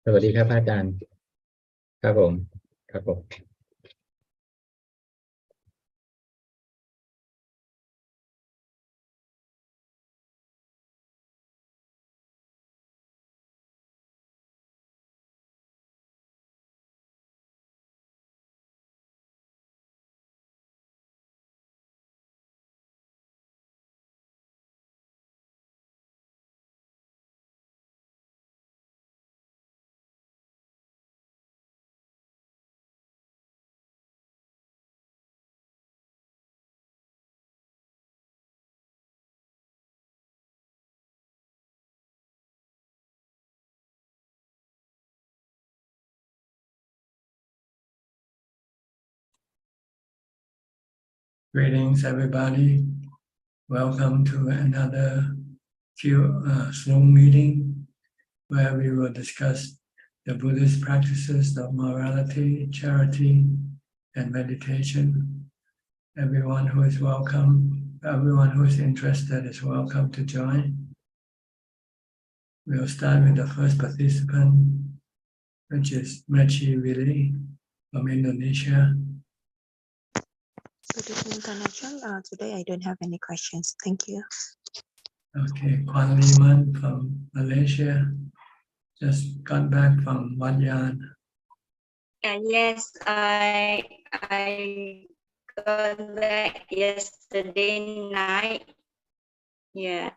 สวัสดีครับอาจารย์ครับผมครับผม Greetings, everybody. Welcome to another Zoom meeting where we will discuss the Buddhist practices of morality, charity, and meditation. Everyone who is welcome, everyone who is interested is welcome to join. We'll start with the first participant, which is Mechi Willy from Indonesia. Good evening, Ajaan. Today I don't have any questions. Thank you. Okay, Kwan Liman from Malaysia, just got back from Ajaan. Yes, I got back yesterday night. Yeah.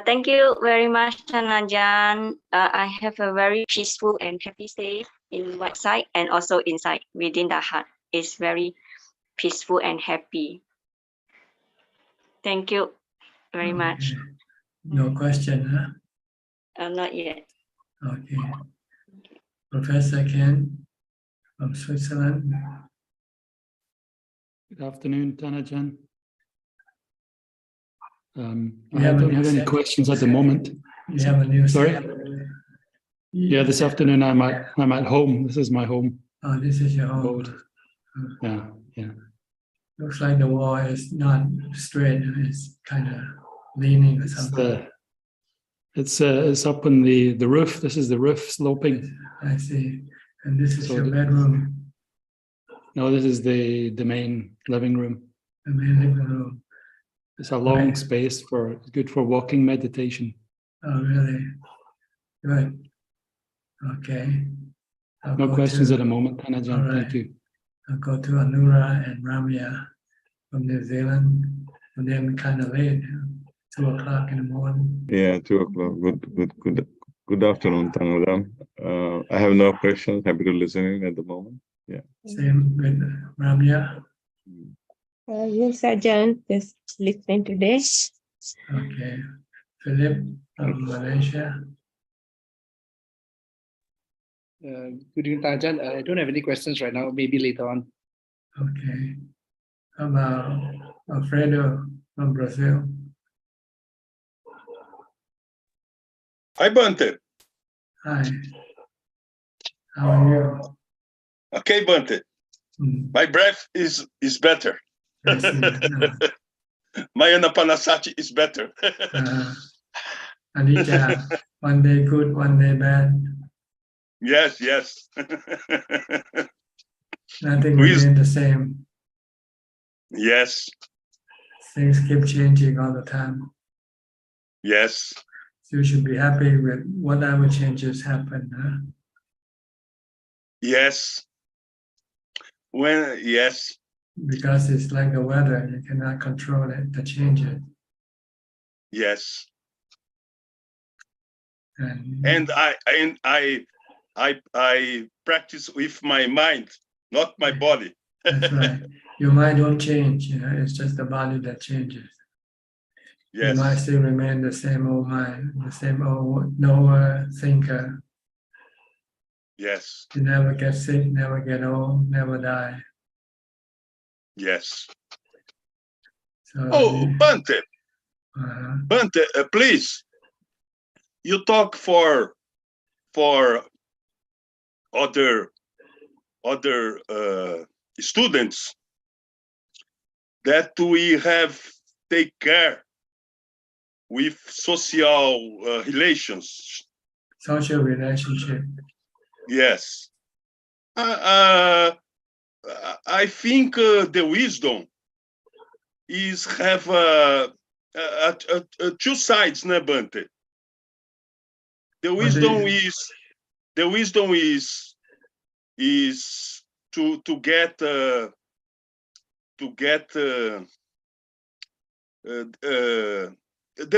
Thank you very much, Ajaan. I have a very peaceful and happy stay in outside and also inside within the heart. It's very peaceful and happy. Thank you very much. No question, huh? Not yet. Okay. Professor Ken from Switzerland. Good afternoon, Ajaan. I have don't a have new any questions at the moment. You have a new Sorry? set? Yeah, this afternoon I'm at home. This is my home Oh, this is your home. abode. Yeah. Looks like the wall is not straight. It's kind of leaning or something. It's up on the roof. This is the roof sloping. I see. And this is So your bedroom, No, this is the main living room. the main living room. It's a long Right. space good for walking meditation. Oh, really? Good. Okay. I'll No go questions to- at the moment, Ajaan. All right. Thank you. I'll go to Anura and Ramya from New Zealand. And then kind of late, 2:00 in the morning. Yeah, 2:00. Good afternoon, Tangulam. I have no questions. Happy to listen at the moment. Yeah. Same with Ramya. Yes, Ajaan. Just listening to this. Okay. Philip from Malaysia. Good evening, Ajaan. I don't have any questions right now. Maybe later on. Okay. How about Alfredo from Brazil? Hi, Bante. Hi. How are you? Okay, Bante. My breath is better. I see. My anapanasati is better. Anita, one day good, one day bad. Yes. Nothing Please. remains the same. Yes. Things keep changing all the time. Yes. So you should be happy with whatever changes happen. Huh? Yes. Yes. Because it's like the weather, you cannot control it, the changes. Yes. And I practice with my mind, not my body. that's right. Your mind don't change, it's just the body that changes. Yes. Your mind still remain the same old mind, the same old knower, thinker. Yes. You never get sick, never get old, never die. Yes. So, Bante. Bante, please. You talk for other students that we have take care with social relations. social relationship. Yes. I think the wisdom is have two sides, né, Bante? The wisdom is to get the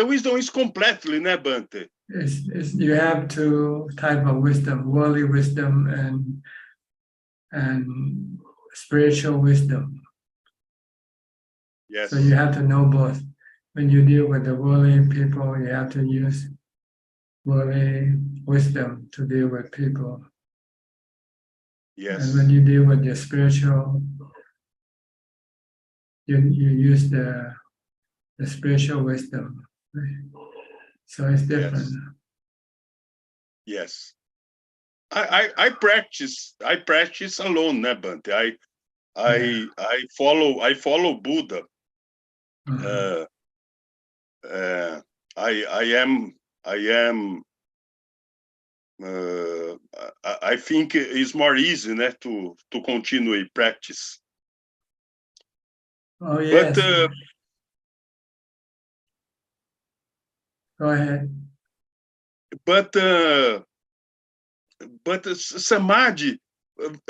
wisdom is completely, né, Bante? You have two type of wisdom: worldly wisdom and spiritual wisdom. Yes. So you have to know both. When you deal with the worldly people, you have to use worldly wisdom to deal with people. Yes. And when you deal with your spiritual, you use the spiritual wisdom. So it's different. Yes. I practice alone, né, Bante? I follow Buddha. I think it's more easy, né, to continue practice. Oh yes. But go ahead. But samadhi,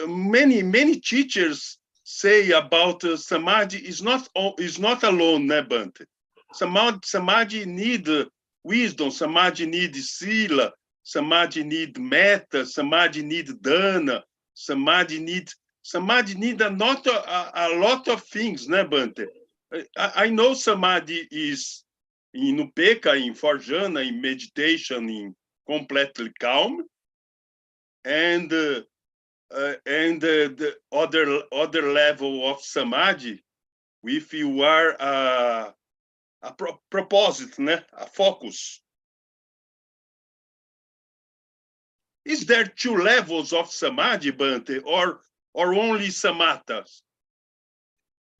many teachers say about samadhi is not alone, né, Bante? Samadhi need wisdom, samadhi need sila, samadhi need metta, samadhi need dana, samadhi need a lot of things, né, Bante? I know samadhi is in upeka, in forjana, in meditation, in completely calm, and the other level of samadhi, if you are a propósito, né? A focus. Is there two levels of samadhi, Bante, or only samattas?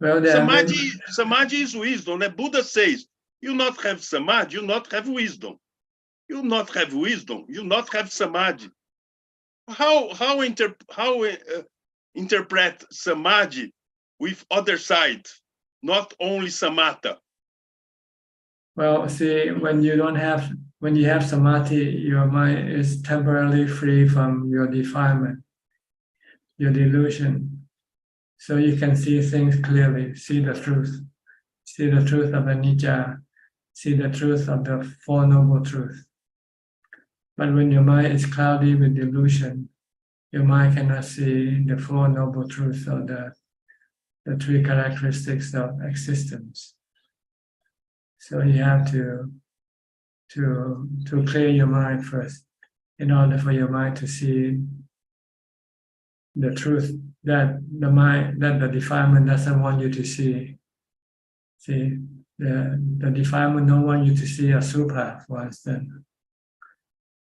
Well, Samadhi is wisdom. Né? Buddha says, you not have samadhi, you not have wisdom. You not have wisdom, you not have samadhi. How interpret samadhi with other side, not only samatha? Well, see, when you have samadhi, your mind is temporarily free from your defilement, your delusion. So you can see things clearly, see the truth of anicca, see the truth of the Four Noble Truths. But when your mind is cloudy with delusion, your mind cannot see the Four Noble Truths or the three characteristics of existence. So you have to clear your mind first, in order for your mind to see the truth that the defilement doesn't want you to see. See, the defilement don't want you to see a supha, for instance.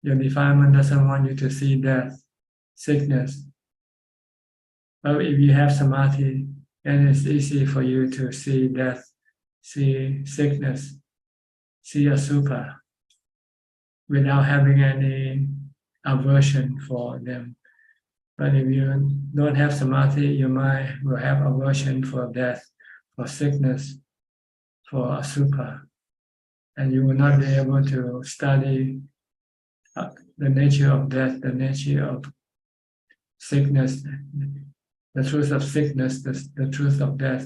Your defilement doesn't want you to see death, sickness. But if you have samadhi, then it's easy for you to see death, see sickness, see a supha, without having any aversion for them. But if you don't have samadhi, your mind will have aversion for death, for sickness, for asupha, and you will not be able to study the nature of death, the nature of sickness, the truth of sickness, the truth of death,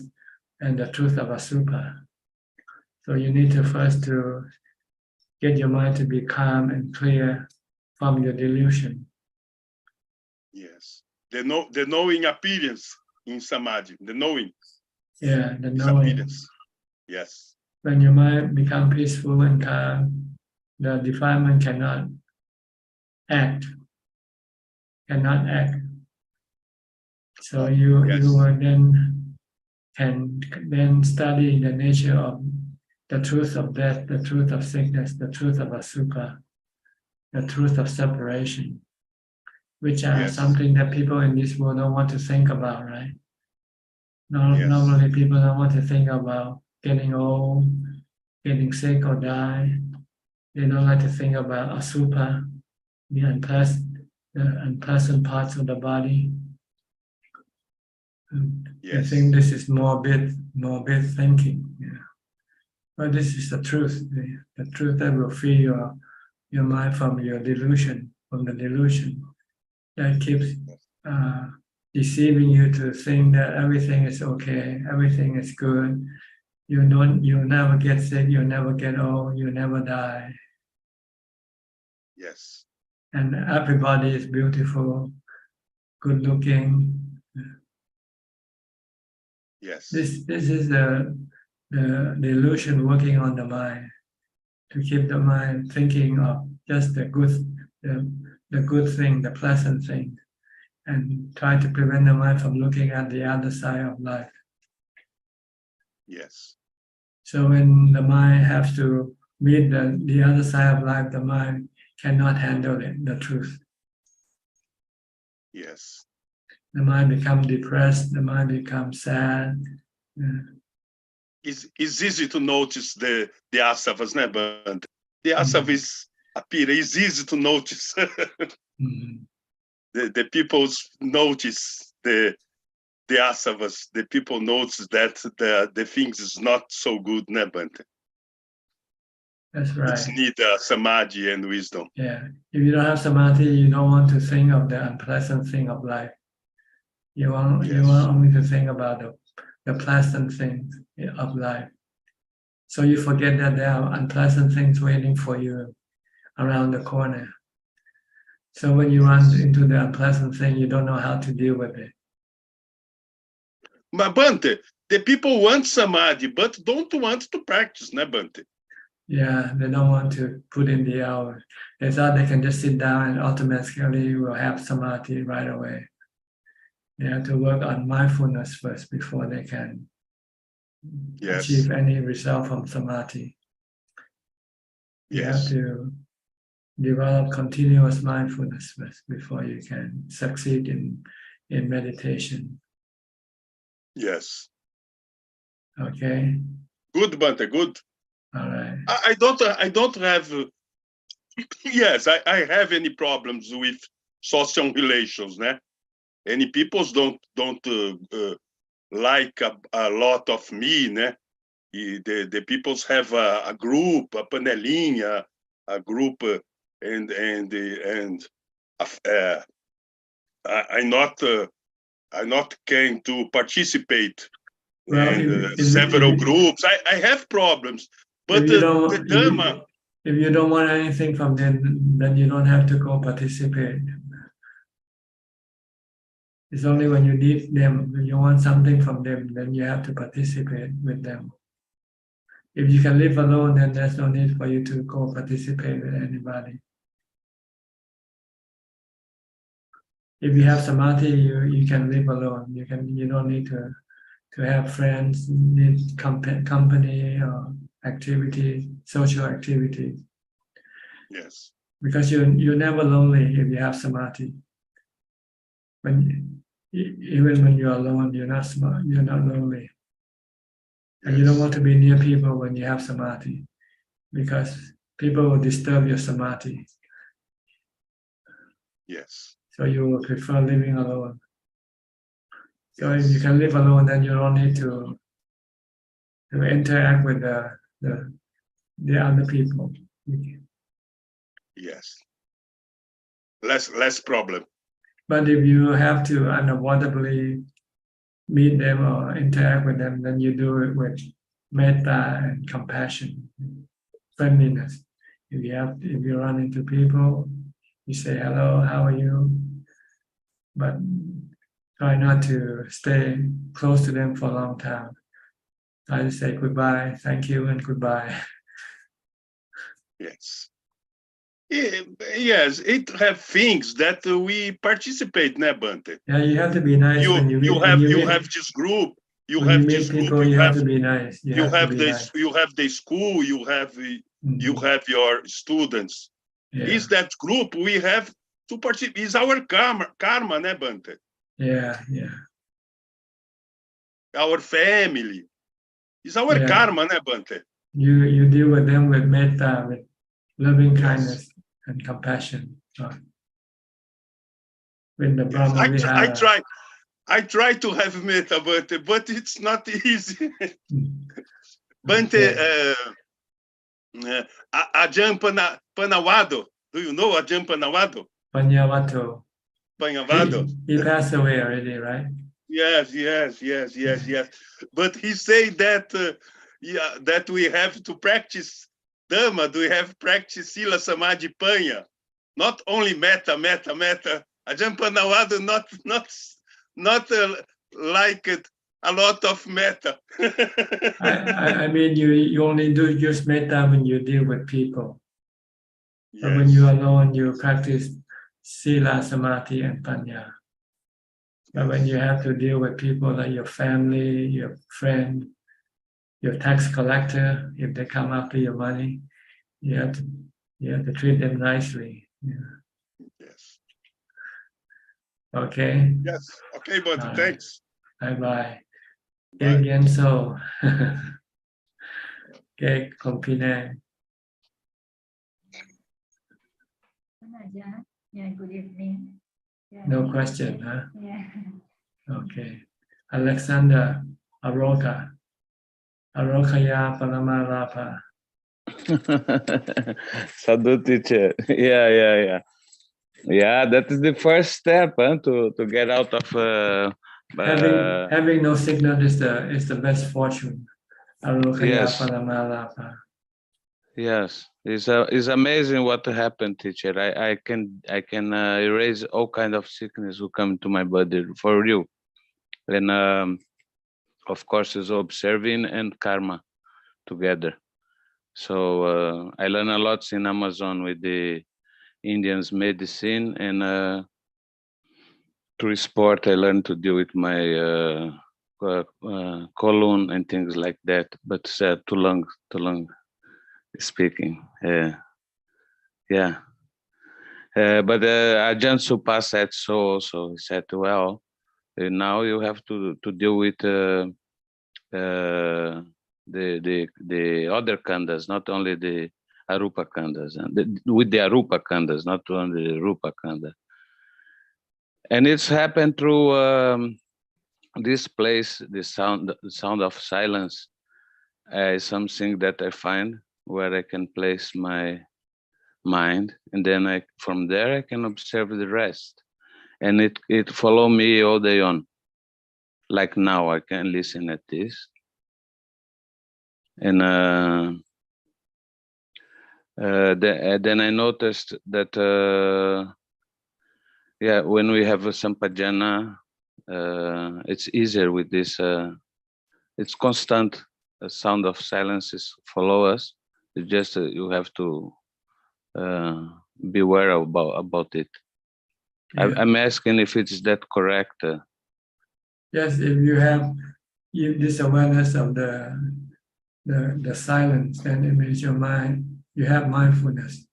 and the truth of asupha. So you need to first to get your mind to be calm and clear from your delusion. Yes, the knowing appearance in samadhi, the knowing. Yeah, the knowing. Appearance. Yes. When your mind becomes peaceful and calm, the defilement cannot act. So you will then can study the nature of the truth of death, the truth of sickness, the truth of asukha, the truth of separation, which are something that people in this world don't want to think about, right? Normally people don't want to think about getting old, getting sick or die. They don't like to think about asupha, the unpleasant parts of the body. I Yes. think this is morbid thinking. Yeah. But this is the truth, the truth that will free your mind from your delusion, from the delusion that keeps deceiving you to think that everything is okay, everything is good. You never get sick, you never get old, you never die, Yes. and everybody is beautiful, good looking. Yes. This is the illusion working on the mind to keep the mind thinking of just the good thing, the pleasant thing, and try to prevent the mind from looking at the other side of life. Yes. So when the mind has to meet the other side of life, the mind cannot handle it, the truth. Yes. The mind becomes depressed, the mind becomes sad. It's easy to notice the asavas, né, Bante? The asavas appear. It's easy to notice. The people notice the asavas. The people notice that the things is not so good, né, Bante? That's right. It's need samadhi and wisdom. Yeah. If you don't have samadhi, you don't want to think of the unpleasant thing of life. You want only to think about the pleasant things of life. So you forget that there are unpleasant things waiting for you around the corner. So when you run into the unpleasant thing, you don't know how to deal with it. But Bante, the people want samadhi, but don't want to practice, né, Bante? Yeah, they don't want to put in the hour. They thought they can just sit down and automatically will have samadhi right away. They have to work on mindfulness first before they can achieve any result from samadhi. You have to develop continuous mindfulness first before you can succeed in meditation. Yes. Okay. Good, Bante, good. All right. I don't have. Yes, I have any problems with social relations, né? Any peoples don't like a lot of me, né? The peoples have a group, a panelinha, a group, and I not came to participate in several groups. I have problems, but the Dhamma. If you don't want anything from them, then you don't have to go participate. It's only when you need them, when you want something from them, then you have to participate with them. If you can live alone, then there's no need for you to go participate with anybody. If you have samadhi, you can live alone. You don't need to have friends, need company or activity, social activity. Yes. Because you're never lonely if you have samadhi. Even when you're alone, you're not lonely. And you don't want to be near people when you have samadhi, because people will disturb your samadhi. Yes. So you will prefer living alone. So if you can live alone, then you don't need to interact with the other people. Yes. Less problem. But if you have to unavoidably meet them or interact with them, then you do it with metta and compassion, friendliness. If you run into people, you say hello, how are you? But try not to stay close to them for a long time. Try to say goodbye, thank you, and goodbye. Yes. Yes, it have things that we participate, né, Bante? Yeah, you have to be nice when you meet. You have this group. You have this people, group. you have to be nice. You have the school. You have your students. Yeah. Is that group we have to participate? Is our karma, né, Bante? Yeah. Our family. Is our karma, né, Bante? You deal with them with metta, with loving kindness and compassion. When the Yes, Brahma I Vihara. try to have metta, but it's not easy. Bante, Okay. Ajaan Panawado. Do you know Ajaan Panawado? Panyavato. Panavado. He passed away already, right? Yes. But he said that that we have to practice Dhamma, we have to practice Sila Samadhi Panya, not only metta. Ajaan Panawado not like it, a lot of metta. I mean, you only do use metta when you deal with people. But Yes. when you are alone, you practice sila, samadhi, and panya. But when you have to deal with people like your family, your friend, your tax collector, if they come after your money, you have to treat them nicely. Yeah. Yes. Okay. Yes. Okay, but thanks. Bye bye. Bye. Again, so. Okay, Kompine. Yeah, good evening. Yeah. No question, huh? Yeah. Okay. Alexander Aroka. Arokaya Panamalapa. Sadhu teacher. Yeah. Yeah, that is the first step to get out of Having no signal is the best fortune. Arokaya yes. Panamalapa. Yes, it's amazing what happened, teacher. I can erase all kind of sickness who come to my body for you, and of course is observing and karma together. So I learn a lot in Amazon with the Indians medicine, and through sport I learned to deal with my colon and things like that. But too long speaking. Yeah. But Ajahn Supa said so. He said, well, now you have to deal with the other khandas, not only the Arupa khandas, and with the Arupa khandas, not only the Rupa khanda. And it's happened through this place. The sound of silence is something that I find where I can place my mind, and then from there I can observe the rest, and it follow me all day on. Like now I can listen at this, and then I noticed that yeah, when we have a sampajana, it's easier with this. It's constant. The sound of silences follow us. It's just you have to be aware about it. Yeah. I'm asking if it's that correct. Yes, if you have this awareness of the silence, then it means your mind, you have mindfulness,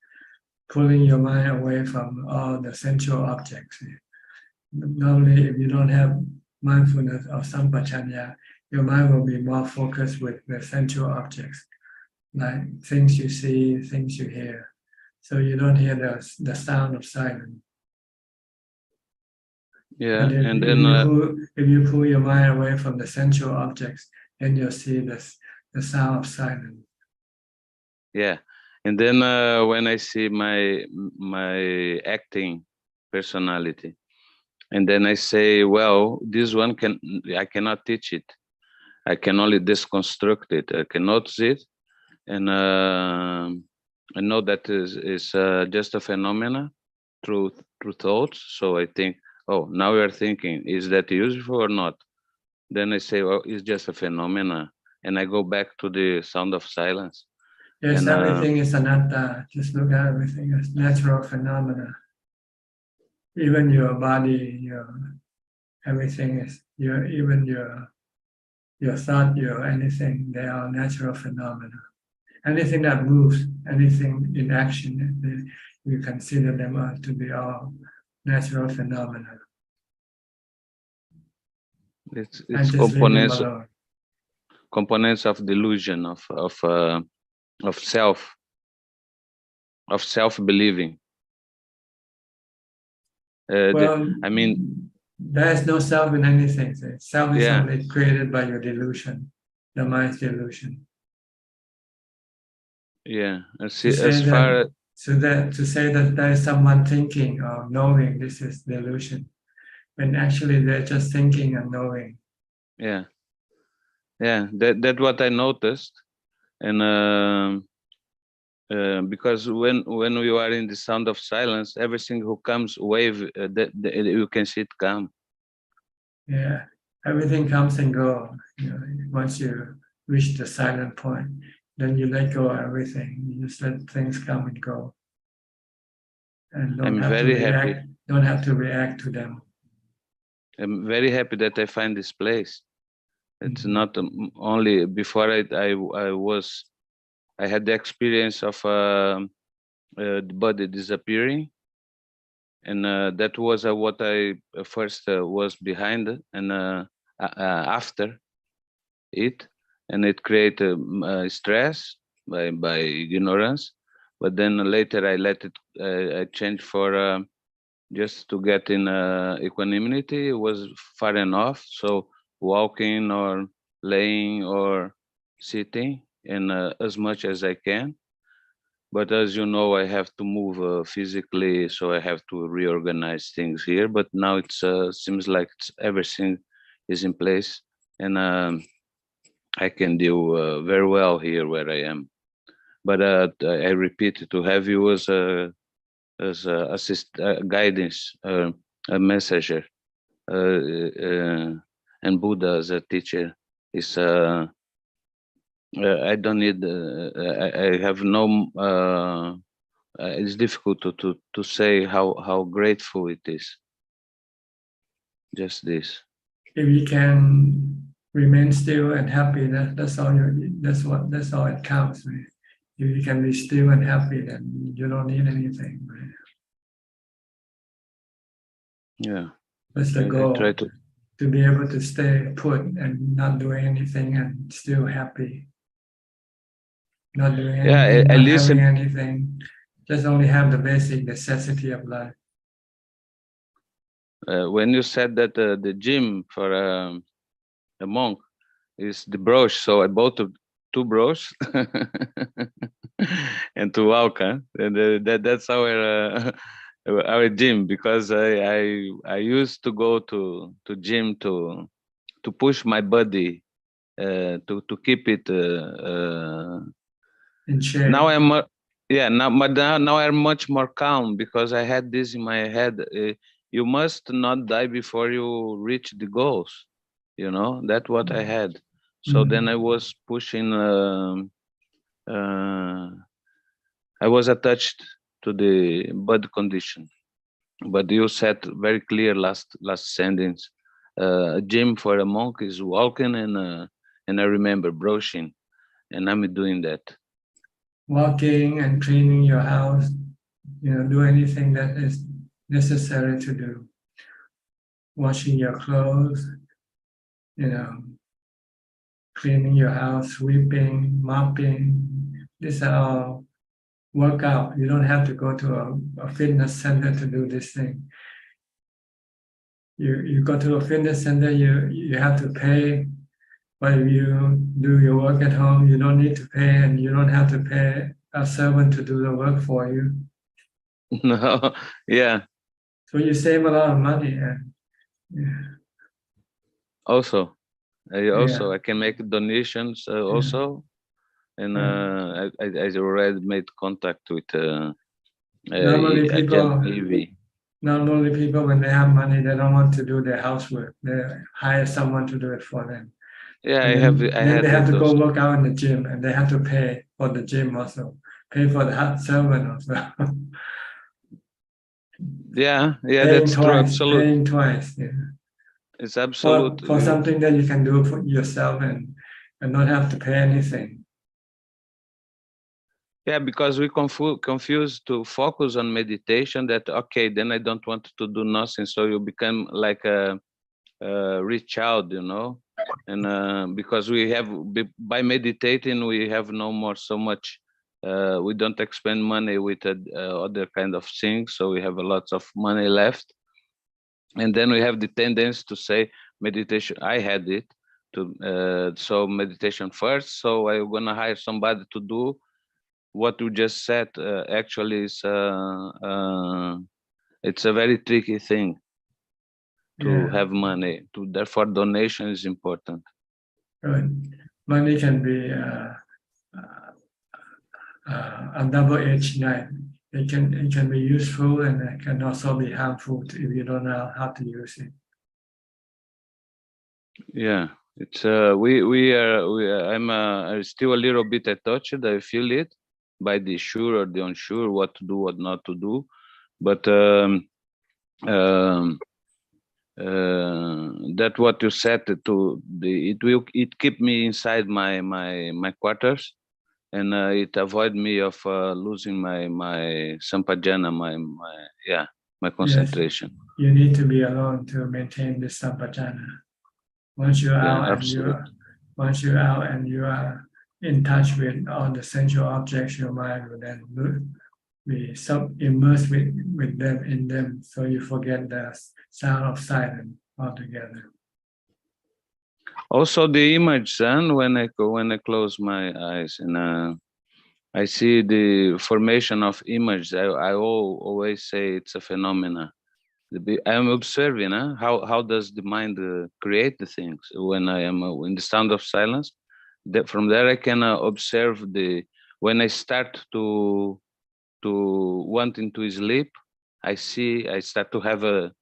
pulling your mind away from all the sensual objects. Normally, if you don't have mindfulness or sampajanya, your mind will be more focused with the sensual objects, like things you see, things you hear. So you don't hear the sound of silence. Yeah, And then if you pull your mind away from the sensual objects, then you'll see the sound of silence. Yeah, and then when I see my acting personality, and then I say, well, this one I cannot teach it. I can only deconstruct it. I can notice it, and I know that is just a phenomena through thoughts. So I think, oh, now we are thinking, is that useful or not? Then I say, well, it's just a phenomena, and I go back to the sound of silence. Yes, everything is anatta. Just look at everything as natural phenomena. Even your body, everything is even your thought, your anything, they are natural phenomena. Anything that moves, anything in action, you consider them to be all natural phenomena. It's components of delusion, of self believing. Well, I mean, there is no self in anything. The self is yeah, only created by your delusion, the mind's delusion. yeah. To say As far that, to say that there is someone thinking or knowing, this is delusion. When actually they're just thinking and knowing. yeah, yeah. That what I noticed, and because when we are in the sound of silence, everything who comes wave, you can see it come. Yeah, everything comes and goes. You know, once you reach the silent point, then you let go of everything. You just let things come and go, and don't I'm have to very happy. react. Don't have to react to them. I'm very happy that I find this place. It's Mhm. not only before I had the experience of the body disappearing, and that was what I first was behind, and after it, and it created stress by ignorance. But then later I let it I changed for just to get in equanimity. It was far enough, so walking or laying or sitting, and as much as I can. But as you know, I have to move physically, so I have to reorganize things here. But now it seems like everything is in place, and I can do very well here where I am. But I repeat, to have you as a guidance, a messenger, and Buddha as a teacher is. I don't need. I have no. It's difficult to say how grateful it is. Just this. If you can remain still and happy, that's all. That's all it counts. Right? If you can be still and happy, then you don't need anything. Right? Yeah. That's the I goal. try to. To be able to stay put and not doing anything and still happy. Not doing Yeah, anything, I not having listen. anything, just only have the basic necessity of life. When you said that the gym for a monk is the brush, so I bought two brush and to walk, huh? And that's our gym, because I used to go to gym to push my body to keep it In shape. now I'm yeah now I'm much more calm, because I had this in my head, you must not die before you reach the goals, that's what I had. So then I was pushing I was attached to the body condition. But you said very clear last sentence, a gym for a monk is walking and I remember brushing, and I'm doing that. Walking and cleaning your house, do anything that is necessary to do. Washing your clothes, cleaning your house, sweeping, mopping. These are all workout. You don't have to go to a fitness center to do this thing. You go to a fitness center, you have to pay. But if you do your work at home, you don't need to pay, and you don't have to pay a servant to do the work for you. No, yeah. So you save a lot of money, and Also, I can make donations also, and I already made contact with normally Ajaan EV. normally people, when they have money, they don't want to do their housework. They hire someone to do it for them. Yeah, And I then had they have to go those. work out in the gym, and they have to pay for the gym also, pay for the servant also. Yeah, Paying that's true. twice, Absolute. paying twice. Yeah. It's absolute. For something that you can do for yourself and not have to pay anything. Yeah, because we confuse to focus on meditation, that okay, then I don't want to do nothing, so you become like a rich child, and because we have, by meditating, we have no more so much, we don't expend money with other kind of things, so we have a lot of money left, And then we have the tendency to say meditation. I had it to so meditation first. So I'm gonna hire somebody to do what you just said. Actually, is it's a very tricky thing to have money. Therefore, donation is important. Right. Money can be a double-edged knife. It can be useful and it can also be harmful if you don't know how to use it. Yeah, it's I'm still a little bit attached. I feel it by the sure or the unsure, what to do, what not to do. But that what you said to it keep me inside my quarters, and it avoid me of losing my sampajana, my concentration. Yes, you need to be alone to maintain this sampajana. Once you're out and you are in touch with all the sensual objects, your mind will then be immersed with them in them, so you forget the sound of silence altogether. Also the image, and when I close my eyes and I see the formation of image, I always say it's a phenomena. I'm observing how does the mind create the things when I am in the sound of silence. That from there I can observe when I start to wanting to sleep, I start to have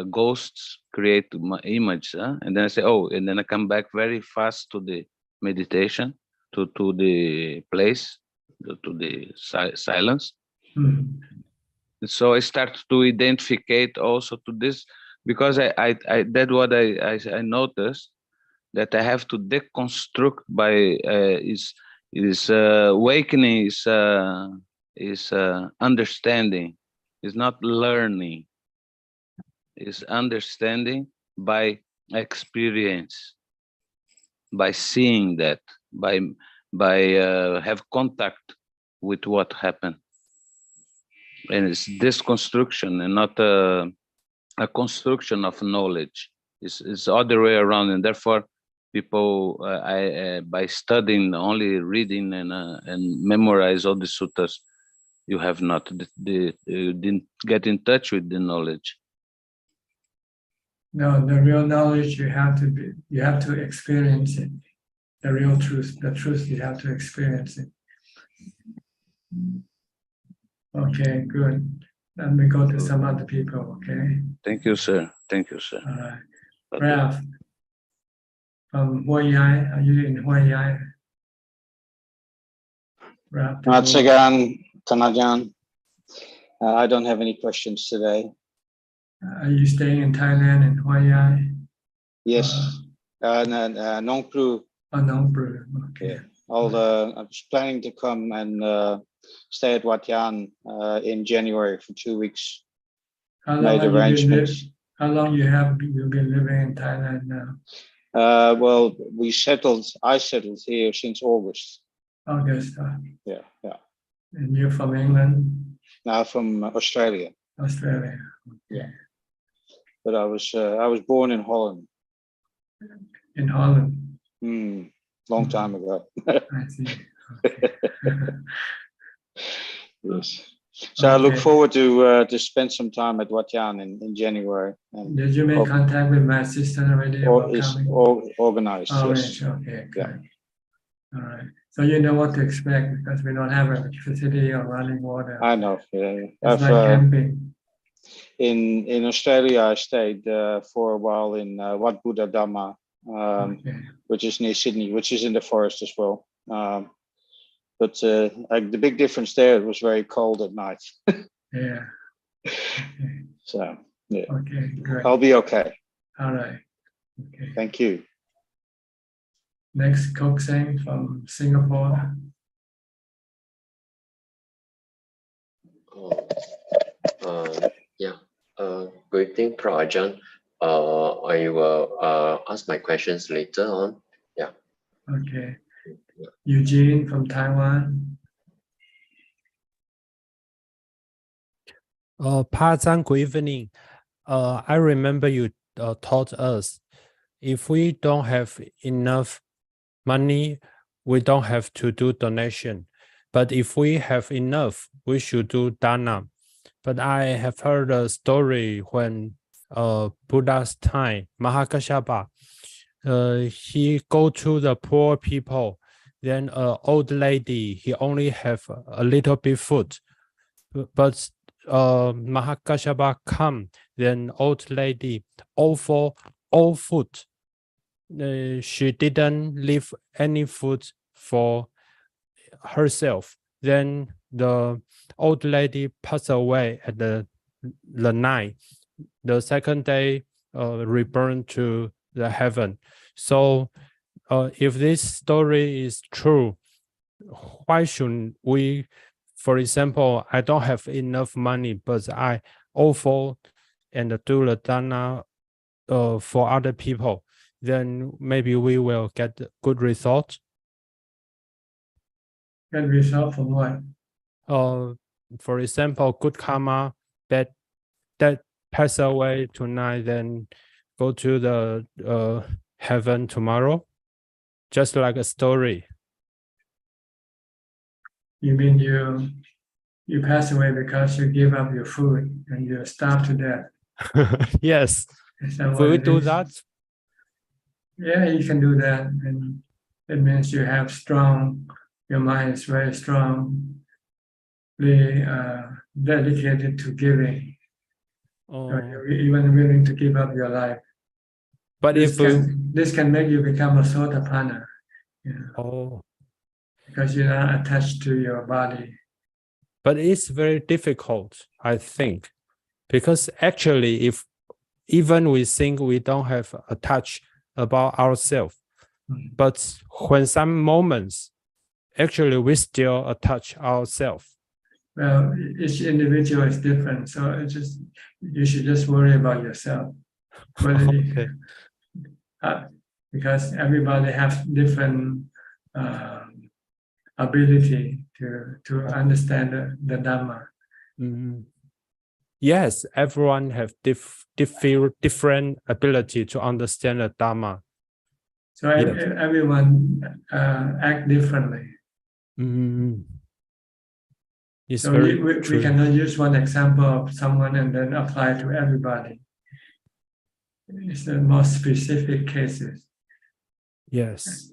ghosts create my image, and then I say, oh, and then I come back very fast to the meditation, to the place, to the silence. So I start to identify also to this, because I that's what I noticed, that I have to deconstruct by is awakening, is understanding, is not learning, is understanding by experience, by seeing that, by have contact with what happened. And it's this construction and not a construction of knowledge. It's the other way around, and therefore people by studying, only reading and memorize all the suttas, you have not you didn't get in touch with the knowledge. No, the real knowledge you have to experience it. The real truth, you have to experience it. Okay, good. Let me go to some other people, okay? Thank you, sir. Thank you, sir. All right. Ralph from Hua Yai. Are you in Hua Yai? Ralph. Ajaan, Ajaan. I don't have any questions today. Are you staying in Thailand in Hua Yai? Yes. Nong Pru. Oh, Nong Pru. Okay. Yeah. I was planning to come and stay at Wat Yan in January for 2 weeks. How long Made arrangements. How long you've been living in Thailand now? Well, I settled here since August. August. Yeah. And you're from England? Now from Australia. Australia. Okay. Yeah. But I was born in Holland. In Holland. Long time ago. I see. Okay. Yes. So I look forward to spend some time at Wat Yan in January. And did you make contact with my assistant already? Organized. Yes. Okay, good. All right. So you know what to expect, because we don't have electricity or running water. I know. Yeah. It's like camping. In Australia, I stayed for a while in Wat Buddha Dhamma, which is near Sydney, which is in the forest as well. But the big difference there, it was very cold at night. Yeah. Okay. So yeah. Okay, great. I'll be okay. All right. Okay. Thank you. Next, Kok Seng from Singapore. Good evening, Ajaan. I will ask my questions later on. Yeah. Okay. Eugene from Taiwan. Ajaan, good evening. I remember you taught us if we don't have enough money, we don't have to do donation. But if we have enough, we should do dana. But I have heard a story when Buddha's time, Mahakashapa, he go to the poor people. Then an old lady, he only have a little bit food, but Mahakashapa come. Then old lady offer all food. She didn't leave any food for herself. Then the old lady passed away at the night. The second day, returned to the heaven. So, if this story is true, why should we? For example, I don't have enough money, but I offer and do the dana for other people. Then maybe we will get good results. Good result from what? For example, good karma that pass away tonight, then go to the heaven tomorrow, just like a story. You mean you pass away because you give up your food and you starve to death? Yes. Is that Will what we it do is? that? Yeah, you can do that, and it means you have your mind is very strongly dedicated to giving. Oh. So you're even willing to give up your life. But this can make you become a sotapanna, oh, because you're not attached to your body. but it's very difficult, I think, because actually, if even we think we don't have a touch about ourselves, but when some moments, actually we still attach ourselves. Well, each individual is different, so you should just worry about yourself. Okay. Because everybody has different ability to understand the Dhamma. Mm-hmm. Yes, everyone have different ability to understand the Dhamma. So everyone act differently. Mm-hmm. It's so very we cannot use one example of someone and then apply to everybody. It's the more specific cases. Yes.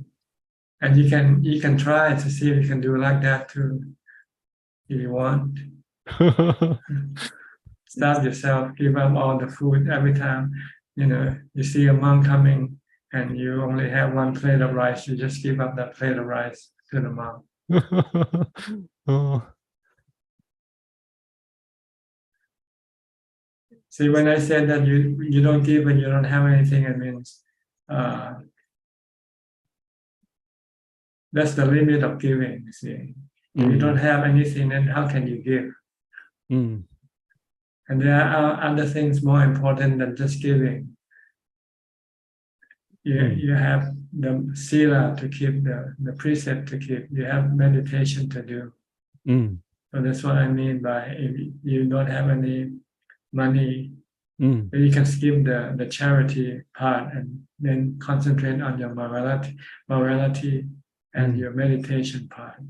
And you can try to see if you can do like that too, if you want. Stop yourself, give up all the food every time. You see a monk coming and you only have one plate of rice, you just give up that plate of rice to the monk. Oh. See, when I said that you don't give and you don't have anything, it means that's the limit of giving. You see, if you don't have anything, then how can you give? And there are other things more important than just giving. You have the sila to keep, the precept to keep. You have meditation to do. So that's what I mean by if you don't have any money, you can skip the charity part and then concentrate on your morality and your meditation part.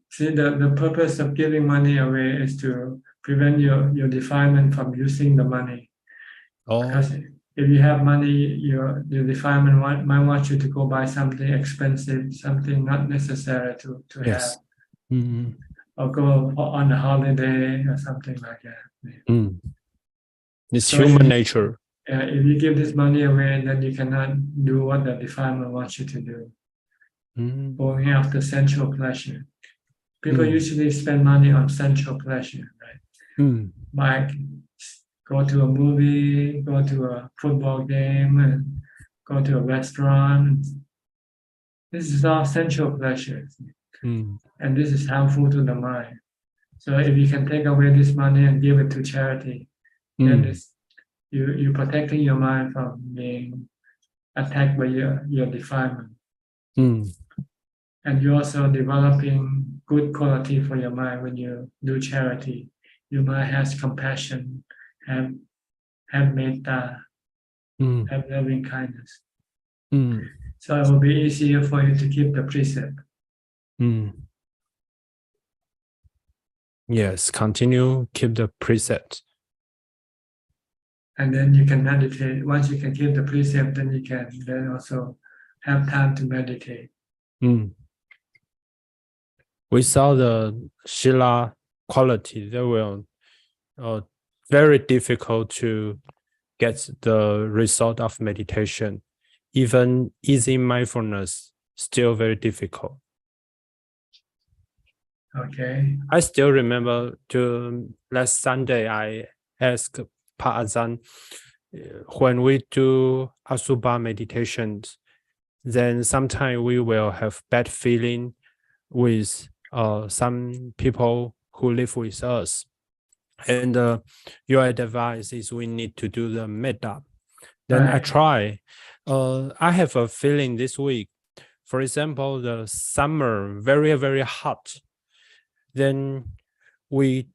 See, the purpose of giving money away is to prevent your defilement from using the money. Because if you have money, your defilement might want you to go buy something expensive, something not necessary to have. Or go on a holiday or something like that. It's so human nature. If you give this money away, then you cannot do what the defilement wants you to do. Going after sensual pleasure. People usually spend money on sensual pleasure, right? Like go to a movie, go to a football game, and go to a restaurant. This is all sensual pleasures. And this is harmful to the mind. So if you can take away this money and give it to charity, then you're protecting your mind from being attacked by your defilement. And you're also developing good quality for your mind when you do charity. you might have compassion, have metta, have loving kindness. So it will be easier for you to keep the precept. Yes, continue, keep the precept. And then you can meditate. Once you can keep the precept, then you can then also have time to meditate. We saw the Shila quality. They will very difficult to get the result of meditation. Even easy mindfulness, still very difficult. Okay. I still remember last Sunday, I asked Pa Ajaan, when we do Asubha meditations, then sometimes we will have bad feeling with some people who live with us. And your advice is we need to do the metta. Then I try. I have a feeling this week, for example, the summer, very, very hot. Then we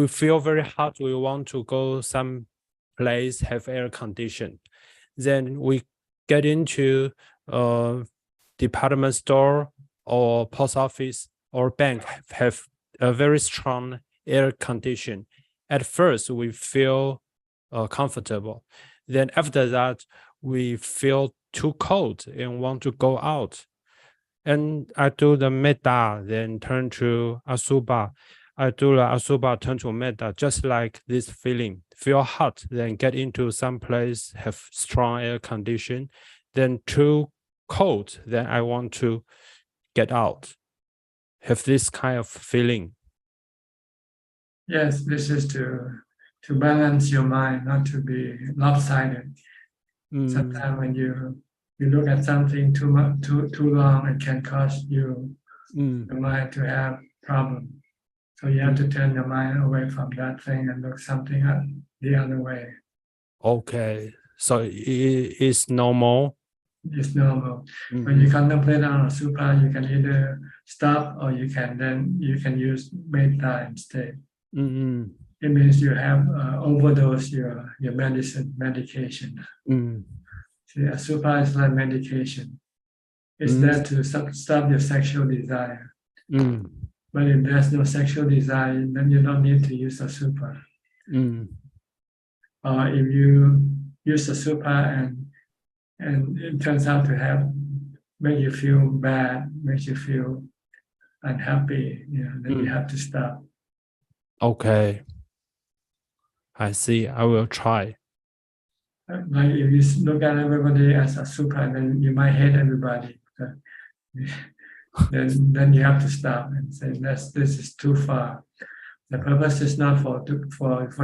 feel very hot. We want to go some place, have air condition. Then we get into department store or post office or bank have a very strong air condition. At first, we feel comfortable. Then after that, we feel too cold and want to go out. And I do the metta, then turn to Asubha. I do the Asubha, turn to metta, just like this feeling. Feel hot, then get into some place, have strong air condition. Then too cold, then I want to get out. Have this kind of feeling. Yes, this is to balance your mind, not to be lopsided. Sometimes when you look at something too long, it can cause you the mind to have problem. So you have to turn your mind away from that thing and look something up the other way. Okay, so it's normal. It's normal. When you contemplate on a supra, you can either stop or you can use metta instead. It means you have overdose your medication. See, a supra is like medication. It's there to stop your sexual desire. But if there's no sexual desire, then you don't need to use a supra. Or if you use a supra and it turns out to make you feel bad, makes you feel unhappy, then you have to stop. Okay. I see. I will try. Like if you look at everybody as a supra, then you might hate everybody. Then you have to stop and say this is too far. The purpose is not for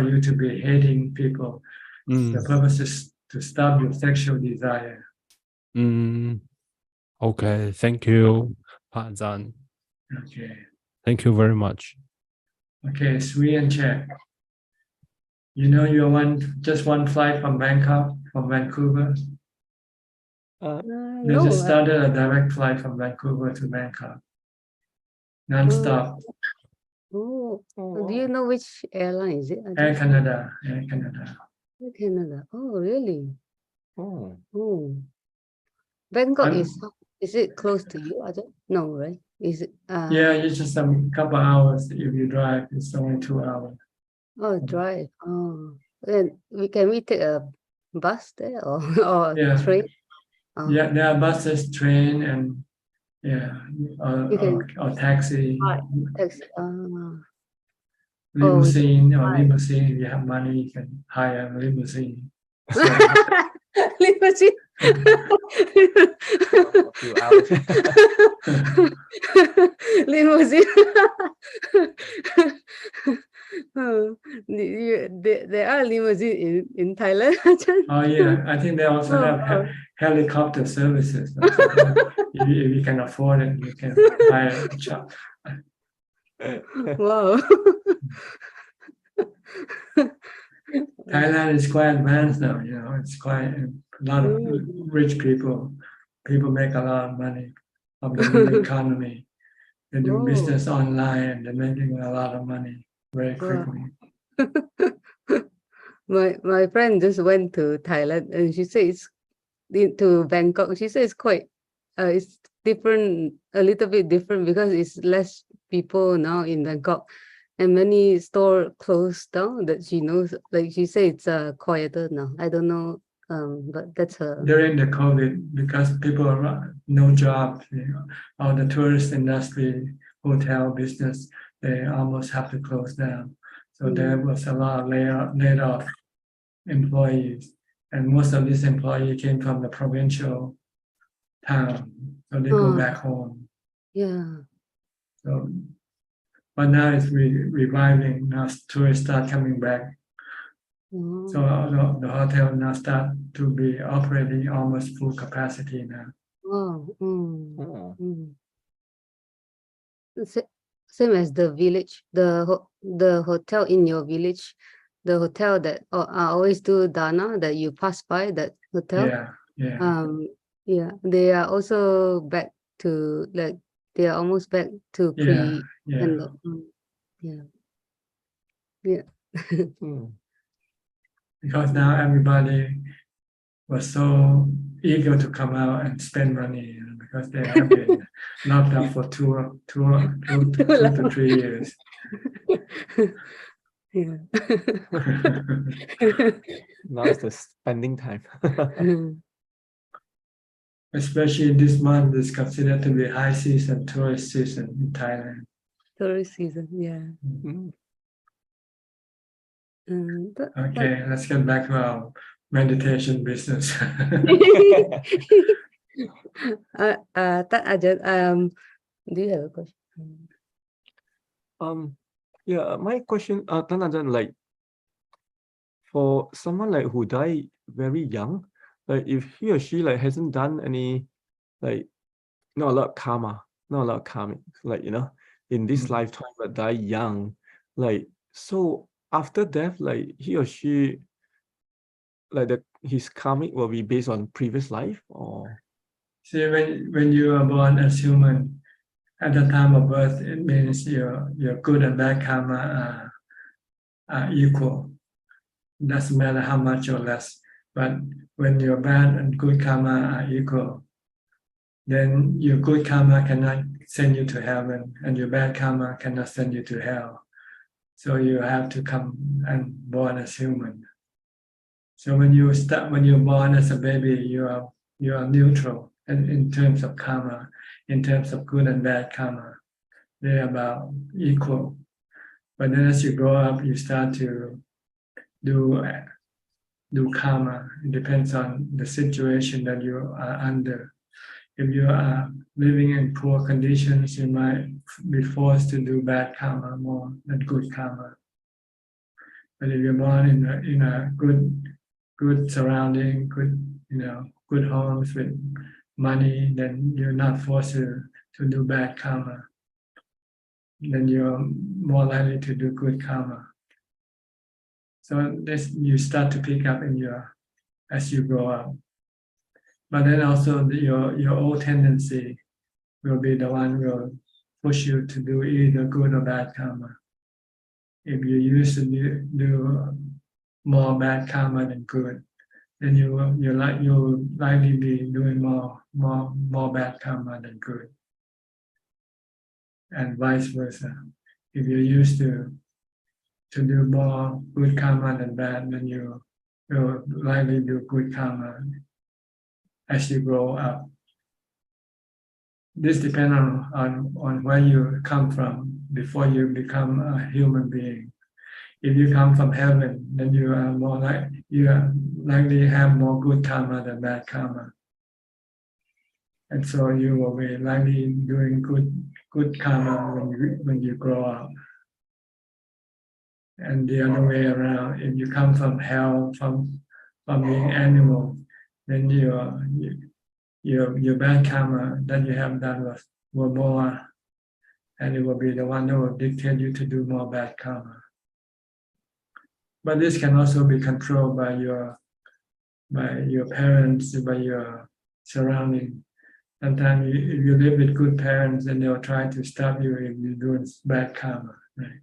you to be hating people. The purpose is to stop your sexual desire. Okay, thank you, Pa Ajaan. Okay. Thank you very much. Okay, Sri and Czech. You're just one flight from Bangkok, from Vancouver. They just started a direct flight from Vancouver to Bangkok, non-stop. Do you know which airline is it? Air Canada. Air Canada. Air Canada. Oh, really? Oh. Bangkok is it close to you? No, right? Is it? Yeah, it's just a couple hours. If you drive, it's only 2 hours. Oh, drive. Oh, then can we take a bus there or train? Yeah, there are buses, train, and or taxi. Taxi. Limousine or limousine. If you have money, you can hire a limousine. Limousine. Limousine. There are limousines in Thailand. Oh yeah, I think they also have helicopter services. If you can afford it, you can hire a truck. Wow. Thailand is quite advanced now. It's quite a lot of rich people. People make a lot of money from the new economy. They do business online and they're making a lot of money. very Wow. quickly. My friend just went to Thailand and she said it's to Bangkok. She said it's quite it's different, a little bit different because it's less people now in Bangkok and many store closed down that she knows. Like she said it's quieter now. I don't know, but that's her. During the COVID, because people are no job, all the tourist industry, hotel business, they almost have to close down. So there was a lot of laid off employees, and most of these employees came from the provincial town, so they go back home. Yeah. So, but now it's reviving. Now tourists start coming back. So the hotel now start to be operating almost full capacity now. Oh. Same as the village, the hotel in your village, the hotel that I always do Dana that you pass by that hotel. Yeah. They are also back to like they are almost back to pre and yeah. Because now everybody was so eager to come out and spend money, because they have been locked up for two to 3 years. Yeah. Now it's the spending time. Especially this month is considered to be high season, tourist season in Thailand. Tourist season, yeah. Okay, let's get back to our meditation business. Ajaan, do you have a question? Yeah, my question, Tan Ajaan, like for someone like who died very young, like if he or she like hasn't done any, like not a lot of karma, not a lot of karmic, like in this lifetime but die young, like so after death, like he or she, like his karmic will be based on previous life, or See, when you are born as human, at the time of birth, it means your good and bad karma are equal. Doesn't matter how much or less. But when your bad and good karma are equal, then your good karma cannot send you to heaven, and your bad karma cannot send you to hell. So you have to come and born as human. So when you're born as a baby, you are neutral in terms of karma, in terms of good and bad karma. They're about equal. But then as you grow up, you start to do karma. It depends on the situation that you are under. If you are living in poor conditions, you might be forced to do bad karma more than good karma. But if you're born in a good surrounding, good homes with money, then you're not forced to do bad karma. Then you're more likely to do good karma. So this you start to pick up as you grow up. But then also your old tendency will be the one will push you to do either good or bad karma. If you used to do more bad karma than good, then you'll likely be doing more bad karma than good, and vice versa. If you're used to do more good karma than bad, then you will likely do good karma as you grow up. This depends on where you come from before you become a human being. If you come from heaven, then you are likely have more good karma than bad karma, and so you will be likely doing good karma when you grow up. And the other way around, if you come from hell, from being animal, then your bad karma that you have done were more, and it will be the one that will dictate you to do more bad karma. But this can also be controlled by your parents, by your surrounding. Sometimes if you live with good parents, then they'll try to stop you if you're doing bad karma, right?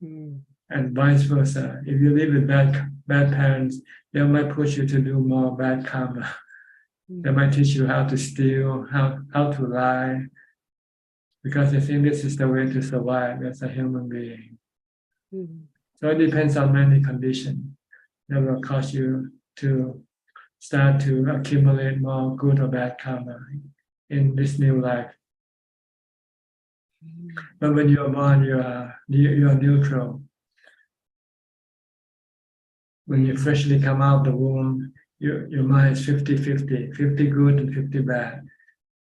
And vice versa. If you live with bad parents, they might push you to do more bad karma. They might teach you how to steal, how to lie, because they think this is the way to survive as a human being. So it depends on many conditions that will cause you to start to accumulate more good or bad karma in this new life. But when you are born, you are neutral. When you freshly come out of the womb, your mind is 50-50, 50 good and 50 bad.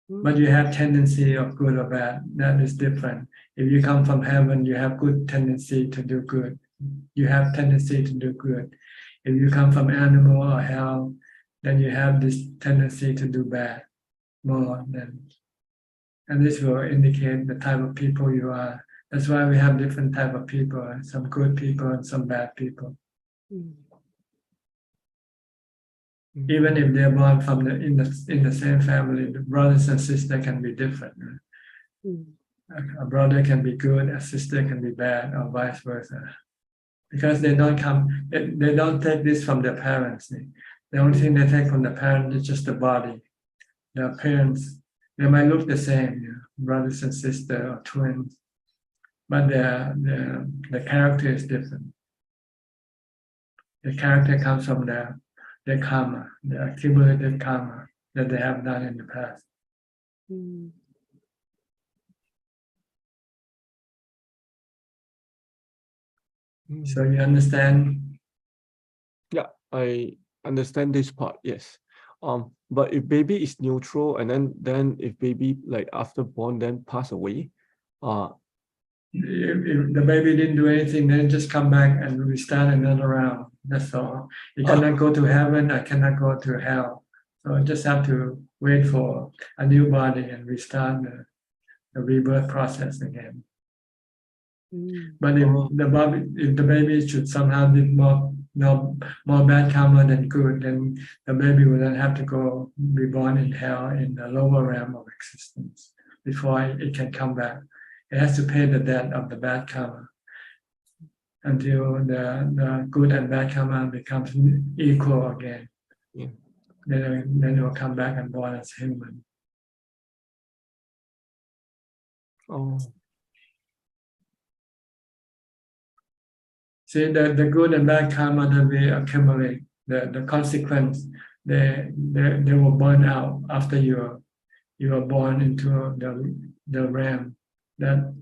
But you have tendency of good or bad. That is different. If you come from heaven, you have good tendency to do good. You have tendency to do good. If you come from animal or hell, then you have this tendency to do bad more than. And this will indicate the type of people you are. That's why we have different type of people, some good people and some bad people. Even if they're born from in the same family, the brothers and sisters can be different. A brother can be good, a sister can be bad, or vice versa, because they don't take this from their parents. The only thing they take from the parents is just the body. Their parents, they might look the same, brothers and sisters or twins, but the character is different. The character comes from their karma, the accumulated karma that they have done in the past. So you understand? Yeah, I understand this part. Yes. But if baby is neutral and then if baby like after born then pass away, if the baby didn't do anything, then just come back and restart another round. That's all. You cannot go to heaven. I cannot go to hell. So I just have to wait for a new body and restart the rebirth process again. But if the baby should somehow did more bad karma than good, then the baby will then have to go be born in hell in the lower realm of existence before it can come back. It has to pay the debt of the bad karma until the good and bad karma becomes equal again. Yeah. Then it will come back and born as human. Oh. See, the good and bad karma that we accumulate, the consequence, they will burn out after you are born into the realm that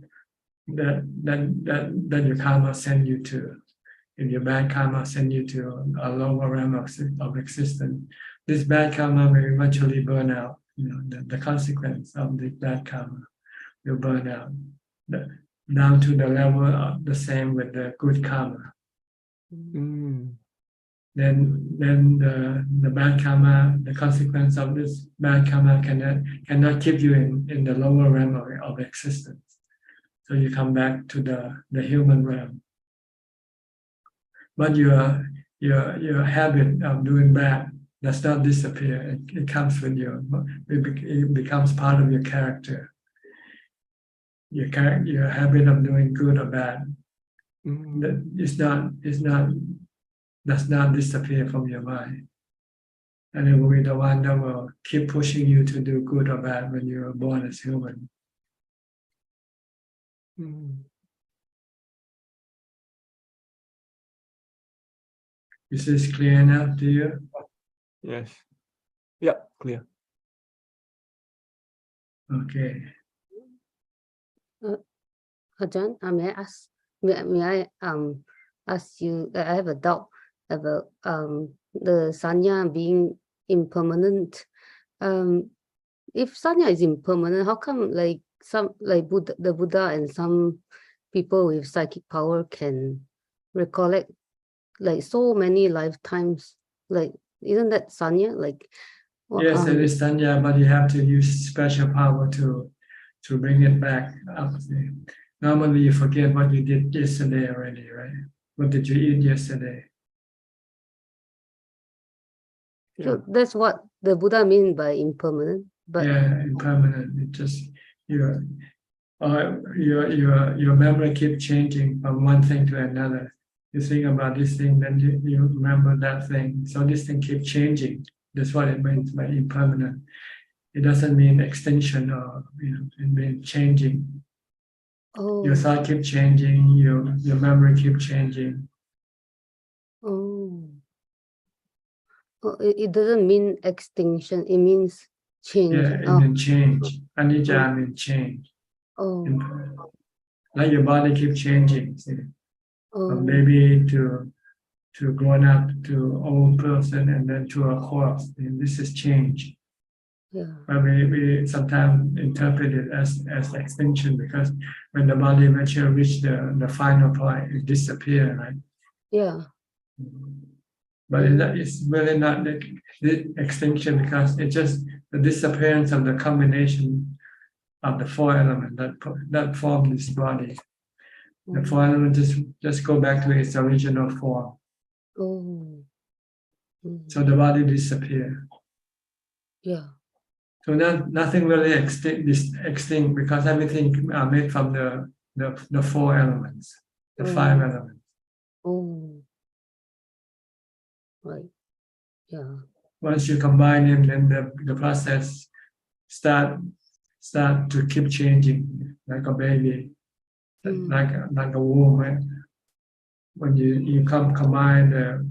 your karma send you to. If your bad karma send you to a lower realm of existence, this bad karma will eventually burn out. The consequence of the bad karma will burn out down to the level of the same with the good karma. Then the bad karma, the consequence of this bad karma cannot keep you in the lower realm of existence. So you come back to the human realm. But your habit of doing bad does not disappear. It comes with you. It becomes part of your character. Your habit of doing good or bad does not disappear from your mind. And it will be the one that will keep pushing you to do good or bad when you are born as human. Is this clear enough to you? Yes. Yeah, clear. Okay. Ajaan, may I ask? May I ask you? I have a doubt about the sanya being impermanent. If sanya is impermanent, how come like the Buddha and some people with psychic power can recollect like so many lifetimes? Like, isn't that sanya? Like, Yes, it is sanya, but you have to use special power to bring it back up. Normally, you forget what you did yesterday already, right? What did you eat yesterday? So that's what the Buddha mean by impermanent. But yeah, impermanent. It just Your memory keeps changing from one thing to another. You think about this thing, then you remember that thing. So this thing keeps changing. That's what it means by impermanent. It doesn't mean extinction or it means changing. Oh. Your thought keep changing, your memory keep changing. Oh. Oh, it doesn't mean extinction. It means change. Yeah, it means change. Anicca means change. Oh. Like your body keep changing. See? From Oh. baby to grown up to old person and then to a corpse. And this is change. Yeah. But we sometimes interpret it as extinction because when the body eventually reach the final point, it disappears, right? Yeah. But it's really not the extinction because it's just the disappearance of the combination of the four elements that form this body. The four elements just go back to its original form. Oh. So the body disappears. Yeah. So nothing really extinct because everything are made from the four elements, the five elements. Oh. Right. Yeah. Once you combine them, then the process start to keep changing like a baby, like a womb. Right? When you combine the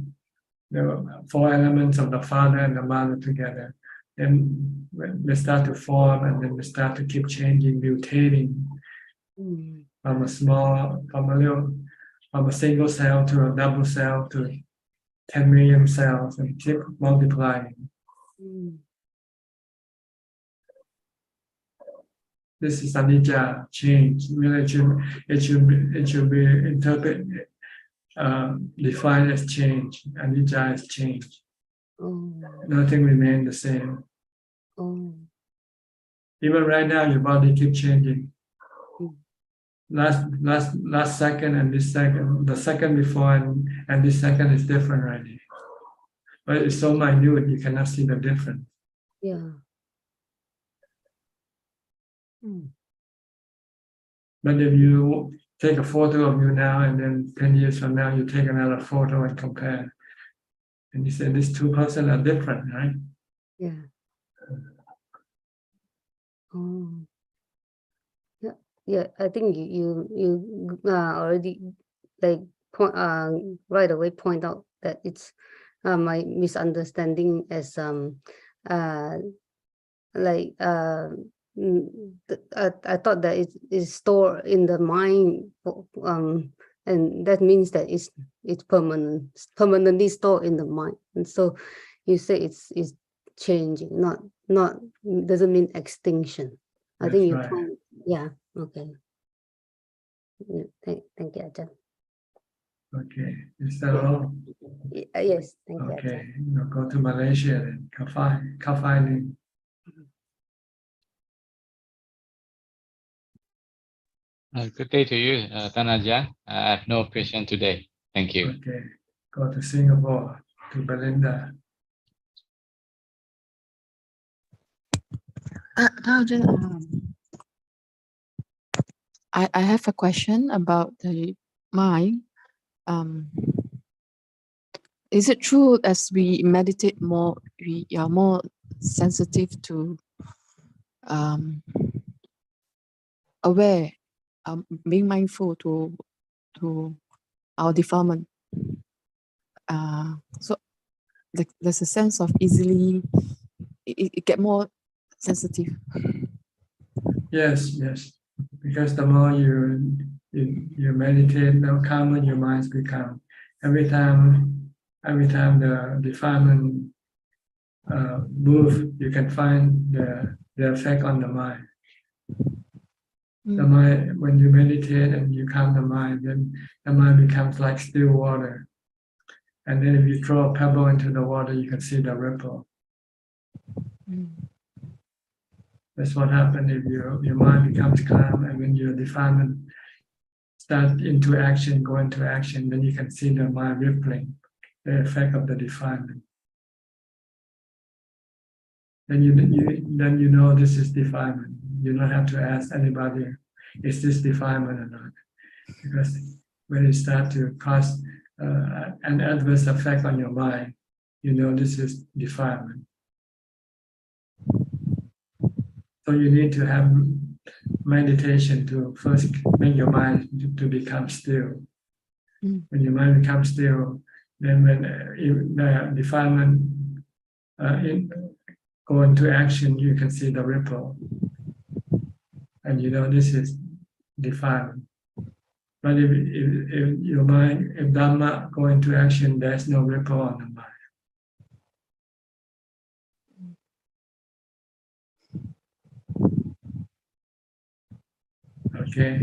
four elements of the father and the mother together, then they start to form and then they start to keep changing, mutating from a single cell to a double cell to 10 million cells and keep multiplying. This is anicca, change. Really, it should be interpreted, defined as change. Anicca is change. Nothing remains the same. Even right now, your body keeps changing. Last second and this second, the second before and this second is different right now. But it's so minute, you cannot see the difference. Yeah. But if you take a photo of you now and then 10 years from now, you take another photo and compare. And you say, these two persons are different, right? Yeah. Oh. Yeah. Yeah. I think you already like point right away point out that it's my misunderstanding as like I thought that it is stored in the mind, and that means that it's permanently stored in the mind. And so you say it's changing, not doesn't mean extinction. I think you right. yeah, okay. Yeah, thank you, Ajahn. Okay, is that all? Yes, thank you, Ajahn. Okay, now go to Malaysia then. Kafai. Good day to you, Tan Ajahn. I have no question today. Thank you. Okay, go to Singapore, to Belinda. I have a question about the mind. Is it true as we meditate more, we are more sensitive to aware, being mindful to our defilement? So there's a sense of easily it get more sensitive. Yes, because the more you meditate, the calmer your minds become. Every time the defilement move, you can find the effect on the mind. The mind, when you meditate and you calm the mind, then the mind becomes like still water. And then if you throw a pebble into the water, you can see the ripple. That's what happens if your mind becomes calm, and when your defilement start into action, go into action, then you can see the mind rippling, the effect of the defilement. Then you know this is defilement. You don't have to ask anybody is this defilement or not? Because when it starts to cause an adverse effect on your mind, you know this is defilement. So you need to have meditation to first make your mind to become still. When your mind becomes still, then when the defilement go into action, you can see the ripple. And you know this is defilement. But if your mind, if Dhamma go into action, there's no ripple on the mind. Okay.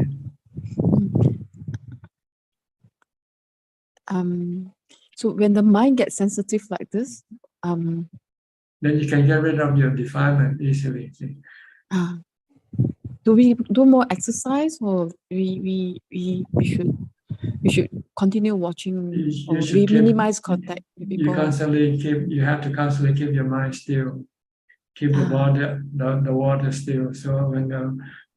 So when the mind gets sensitive like this, then you can get rid of your defilement easily. do we do more exercise, or we should continue watching, or we minimize contact with people? You have to constantly keep your mind still, keep the water still. So when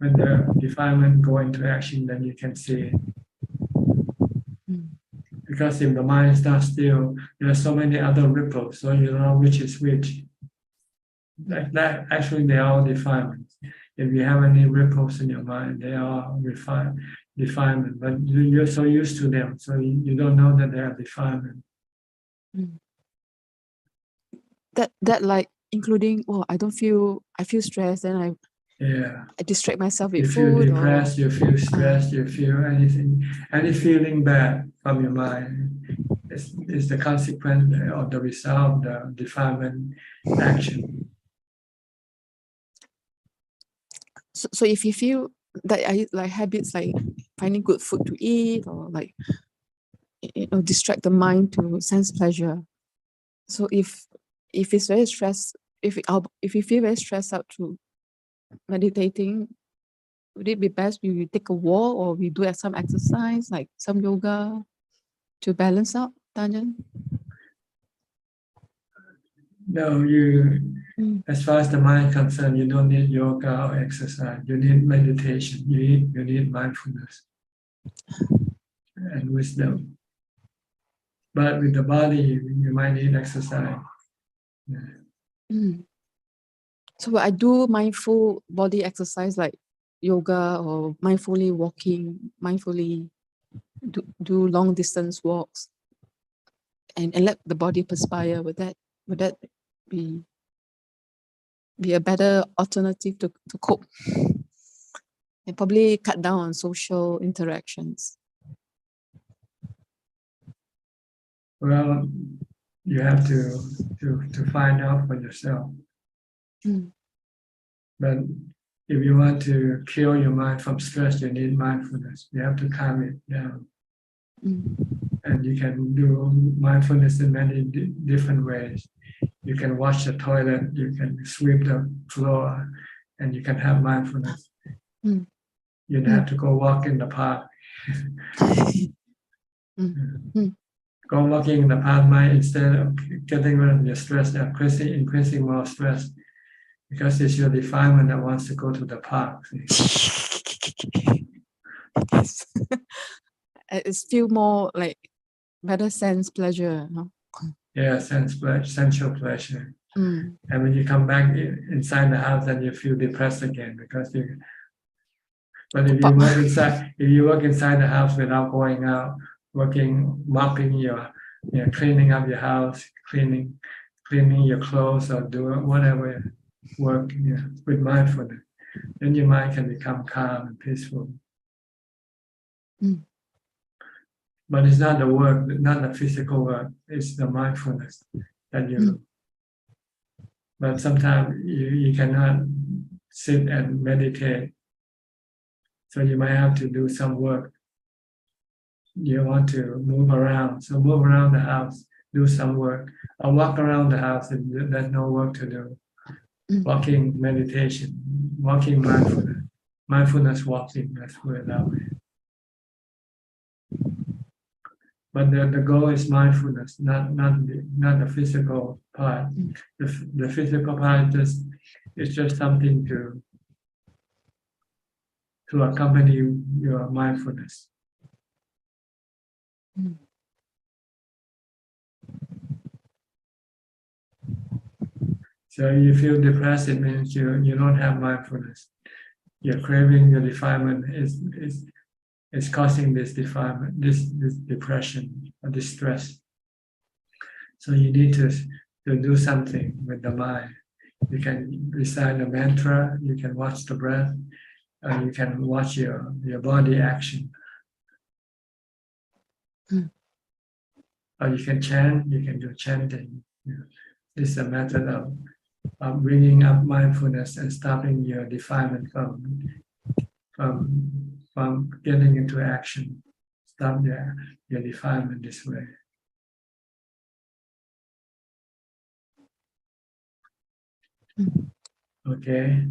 the defilement go into action, then you can see it. Because if the mind is not still, there are so many other ripples, so you know which is which. Like that, actually, they are all defilements. If you have any ripples in your mind, they are defilement. But you're so used to them, so you don't know that they are defilement. That like including, I feel stressed, and I distract myself with you food. feel depressed, you feel stressed, you feel any feeling bad from your mind. It's the consequence of the result of the defilement action. So if you feel that I like habits like finding good food to eat, or like distract the mind to sense pleasure. So if it's very stressed, if you feel very stressed out through meditating, would it be best we take a walk, or we do some exercise like some yoga to balance out, Ajaan? No, as far as the mind is concerned, you don't need yoga or exercise. You need meditation. You need mindfulness and wisdom. But with the body, you might need exercise. So I do mindful body exercise like yoga, or mindfully walking, mindfully do long distance walks, and let the body perspire. Would that be a better alternative to cope, and probably cut down on social interactions? Well, you have to find out for yourself. But if you want to cure your mind from stress, you need mindfulness. You have to calm it down. And you can do mindfulness in many different ways. You can wash the toilet, you can sweep the floor, and you can have mindfulness. You don't have to go walk in the park. Go walking in the park might, instead of getting rid of your stress, increasing more stress, because it's your defilement that wants to go to the park. It's feel more like better sense pleasure, no? Yeah, sensual pleasure. And when you come back inside the house, then you feel depressed again because you. But if you work inside the house without going out, mopping cleaning up your house, cleaning your clothes, or doing whatever work with mindfulness, then your mind can become calm and peaceful. But it's not the work, not the physical work, it's the mindfulness that you. But sometimes you cannot sit and meditate. So you might have to do some work. You want to move around. So move around the house, do some work. Or walk around the house if there's no work to do. Walking meditation, walking mindfulness. Mindfulness walking, let's put it that way. But the goal is mindfulness, not the physical part. The physical part is just something to to accompany your mindfulness. So you feel depressed, it means you don't have mindfulness. Your craving, your defilement is causing this defilement, this depression or distress. So you need to do something with the mind. You can recite a mantra, you can watch the breath, you can watch your body action. Or you can chant, you can do chanting. This is a method of bringing up mindfulness and stopping your defilement from getting into action. Stop your defilement this way. Okay.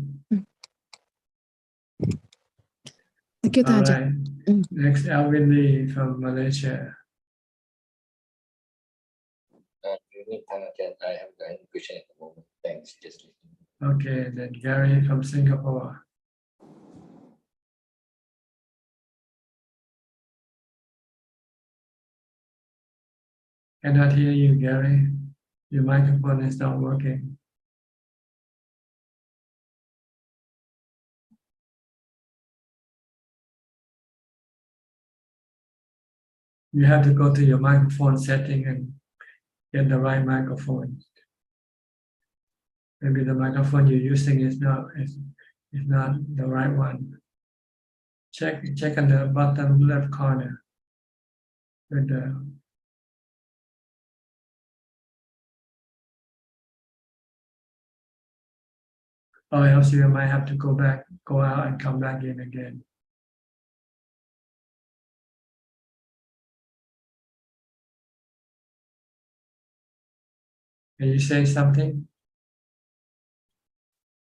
Thank you, All Ajahn. right. Next, Alvin Lee from Malaysia. I have no question at the moment. Thanks. Just listening. Okay, then Gary from Singapore. Cannot hear you, Gary. Your microphone is not working. You have to go to your microphone setting and get the right microphone. Maybe the microphone you're using is not the right one. Check on the bottom left corner with the or else you might have to go out and come back in again. Can you say something?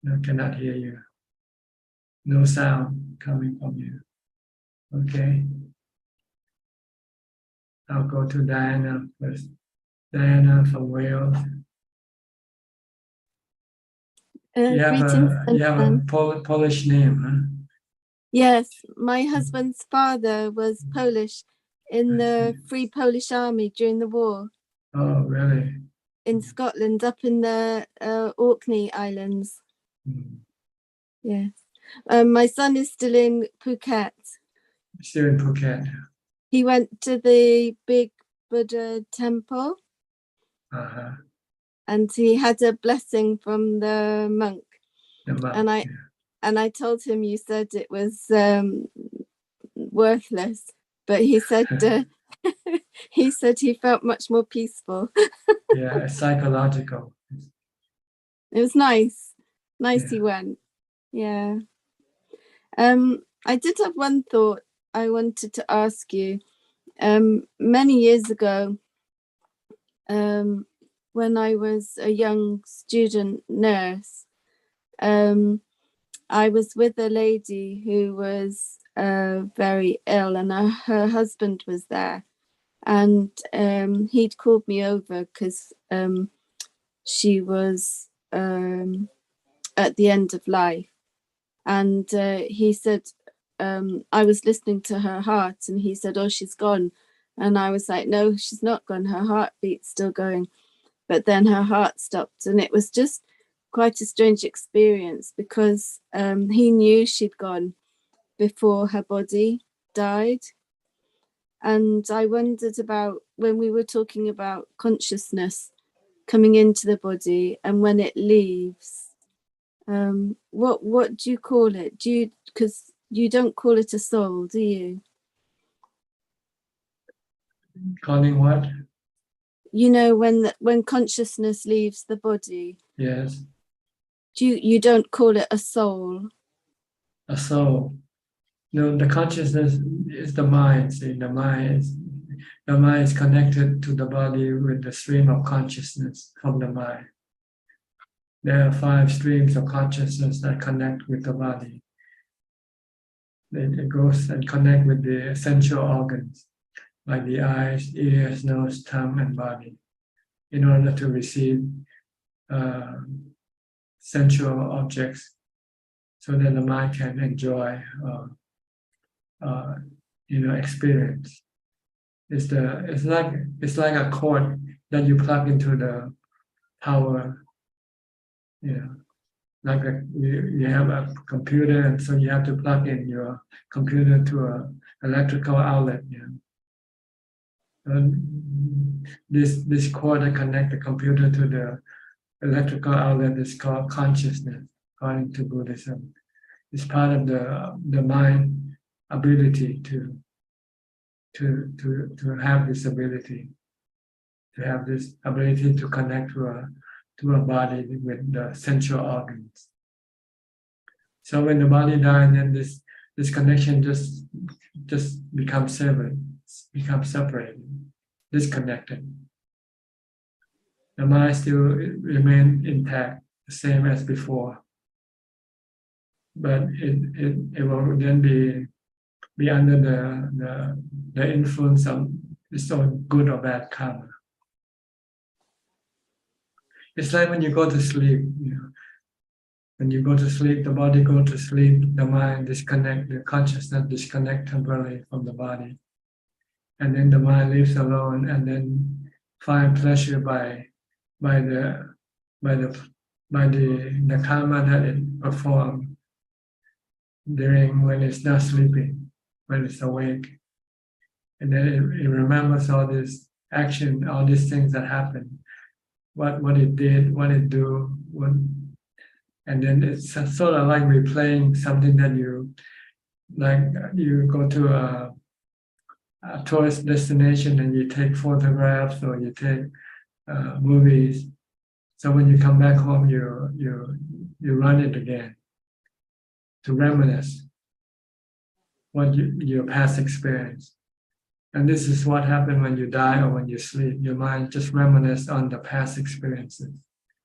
No, cannot hear you. No sound coming from you. Okay. I'll go to Diana first. Diana from Wales. You have a Polish name, huh? Yes, my husband's father was Polish in the Free Polish Army during the war. Oh, really? In Scotland, up in the Orkney Islands. Yes. My son is still in Phuket. Still in Phuket. He went to the big Buddha temple. And he had a blessing from the monk. And I told him you said it was worthless, but he said he said he felt much more peaceful. Yeah, it's psychological. It was nice. Nice he went. Yeah. I did have one thought I wanted to ask you. Many years ago, when I was a young student nurse, I was with a lady who was very ill, and her husband was there, and he'd called me over because she was at the end of life, and he said, I was listening to her heart, and he said, oh, she's gone. And I was like, no, she's not gone, her heartbeat's still going. But then her heart stopped, and it was just quite a strange experience because he knew she'd gone before her body died. And I wondered about when we were talking about consciousness coming into the body and when it leaves, what do you call it? Because you don't call it a soul, do you? Calling what? You know, when consciousness leaves the body. Yes. You don't call it a soul? A soul. No, the consciousness is the mind. See, the mind is connected to the body with the stream of consciousness from the mind. There are 5 streams of consciousness that connect with the body. Then it goes and connect with the essential organs, like the eyes, ears, nose, tongue, and body, in order to receive sensual objects, so that the mind can enjoy, experience. It's like a cord that you plug into the power. Like you have a computer, and so you have to plug in your computer to an electrical outlet. And this cord that connect the computer to the electrical outlet is called consciousness, according to Buddhism. It's part of the mind ability to have this ability, to connect to a body with the sensual organs. So when the body dies, then this connection just becomes severed, becomes separated, disconnected. The mind still remains intact, the same as before, but it will then be under the influence of its own good or bad karma. It's like when you go to sleep, when you go to sleep, the body goes to sleep, the mind disconnect, the consciousness disconnect temporarily from the body, and then the mind lives alone, and then find pleasure by the karma that it performed during when it's not sleeping, when it's awake, and then it remembers all this action, all these things that happened, what it did, what it do, and then it's sort of like replaying something that you go to a tourist destination and you take photographs or you take movies. So when you come back home, you run it again to reminisce what your past experience. And this is what happened when you die or when you sleep. Your mind just reminisce on the past experiences,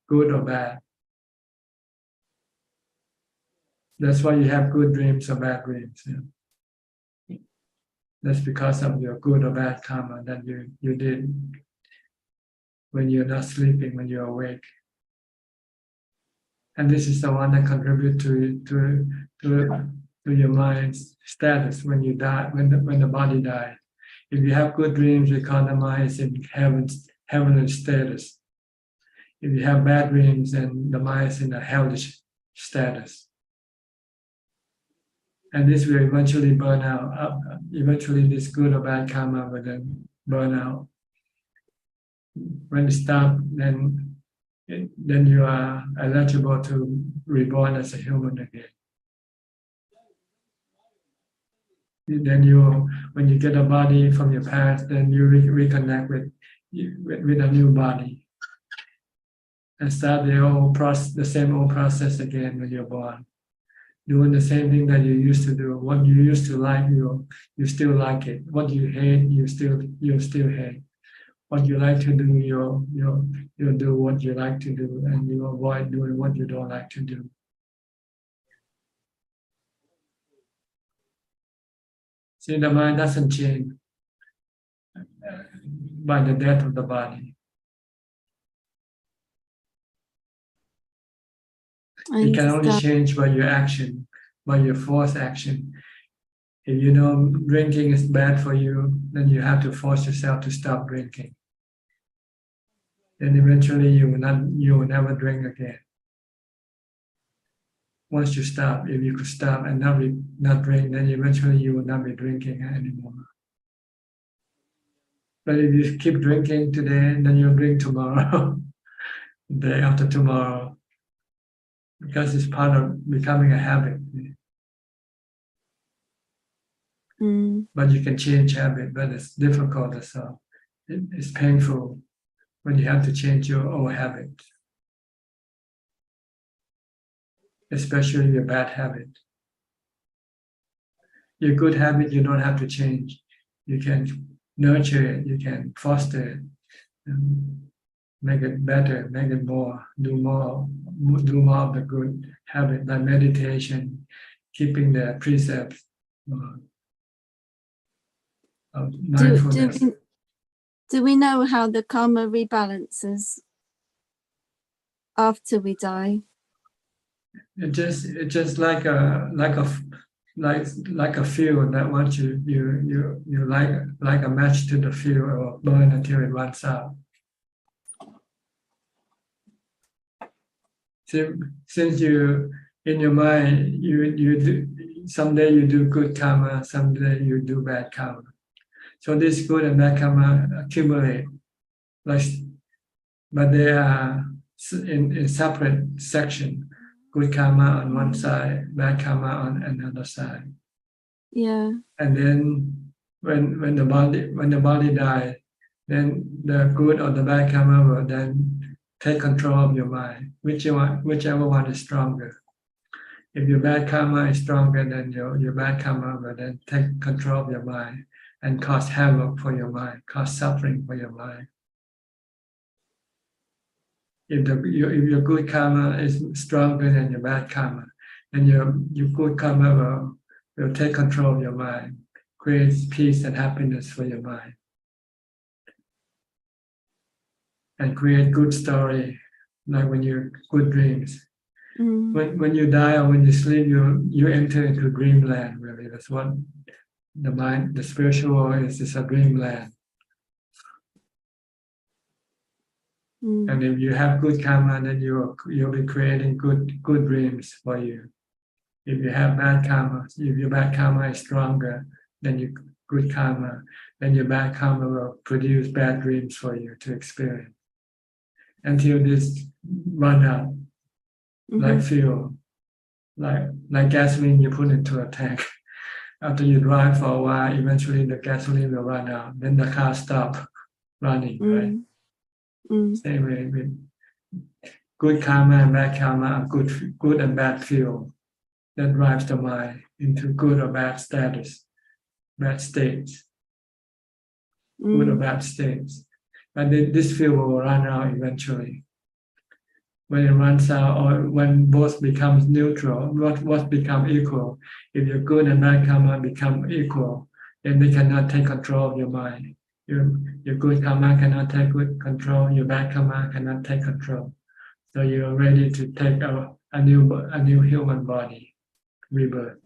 good or bad. That's why you have good dreams or bad dreams. That's because of your good or bad karma that you did when you're not sleeping, when you're awake. And this is the one that contributes to your mind's status when you die, when the body dies. If you have good dreams, we call the mind is in heavenly status. If you have bad dreams, then the mind is in a hellish status. And this will eventually burn out. Eventually, this good or bad karma will then burn out. When it stops, then you are eligible to reborn as a human again. Then when you get a body from your past, then you reconnect with a new body and start the same old process again when you're born. Doing the same thing that you used to do. What you used to like, you still like it. What you hate, you still hate. What you like to do, you'll do what you like to do, and you avoid doing what you don't like to do. See, the mind doesn't change by the death of the body. It can only change by your action, by your forced action. If you know drinking is bad for you, then you have to force yourself to stop drinking. Then eventually you will never drink again. Once you stop, if you could stop and not drink, then eventually you will not be drinking anymore. But if you keep drinking today, then you'll drink tomorrow, day after tomorrow, because it's part of becoming a habit. But you can change habit, but it's difficult as well. It's painful when you have to change your old habit, especially your bad habit. Your good habit, you don't have to change. You can nurture it, you can foster it, and make it better, make it more, do more of the good habit, like meditation, keeping the precepts of mindfulness. Do we know how the karma rebalances after we die? It's just like a fuel that once you like a match to the fuel or burn until it runs out. Since you in your mind you do someday you do good karma, someday you do bad karma. So this good and bad karma accumulate, like, but they are in separate section. Good karma on one side, bad karma on another side. Yeah. And then when the body dies, then the good or the bad karma will then take control of your mind, whichever one is stronger. If your bad karma is stronger, then your bad karma will then take control of your mind and cause havoc for your mind, cause suffering for your mind. If your good karma is stronger than your bad karma, then your good karma will take control of your mind, creates peace and happiness for your mind, and create good story, like when you good dreams. When you die or when you sleep, you enter into dreamland. Really, that's what the mind, the spiritual world is a dreamland. And if you have good karma, then you'll be creating good dreams for you. If you have bad karma, if your bad karma is stronger than your good karma, then your bad karma will produce bad dreams for you to experience until this run out, like fuel, like gasoline you put into a tank. After you drive for a while, eventually the gasoline will run out. Then the car stop running, right? Same way with good karma and bad karma are good and bad fuel that drives the mind into good or bad status, bad states, good or bad states. But this fuel will run out eventually. When it runs out, or when both becomes neutral, what become equal. If your good and bad karma become equal, then they cannot take control of your mind. Your good karma cannot take good control. Your bad karma cannot take control. So you're ready to take a new human body, rebirth.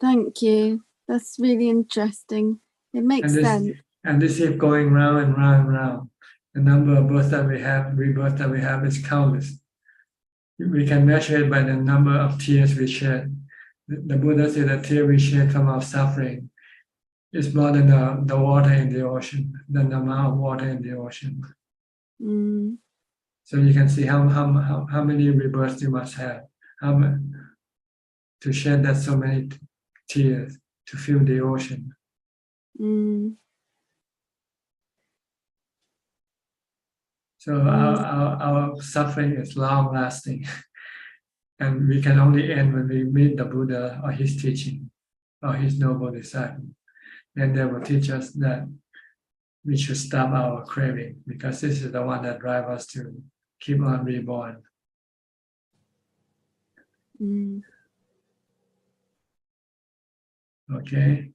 Thank you. That's really interesting. It makes sense. And this is going round and round and round. The number of births that we have, rebirths that we have is countless. We can measure it by the number of tears we shed. The Buddha said that tear we shed from our suffering is more than the water in the ocean, than the amount of water in the ocean. So you can see how many rebirths you must have, to shed that so many tears to fill the ocean. So our suffering is long lasting, and we can only end when we meet the Buddha or his teaching or his noble disciple. Then they will teach us that we should stop our craving, because this is the one that drives us to keep on reborn. Okay.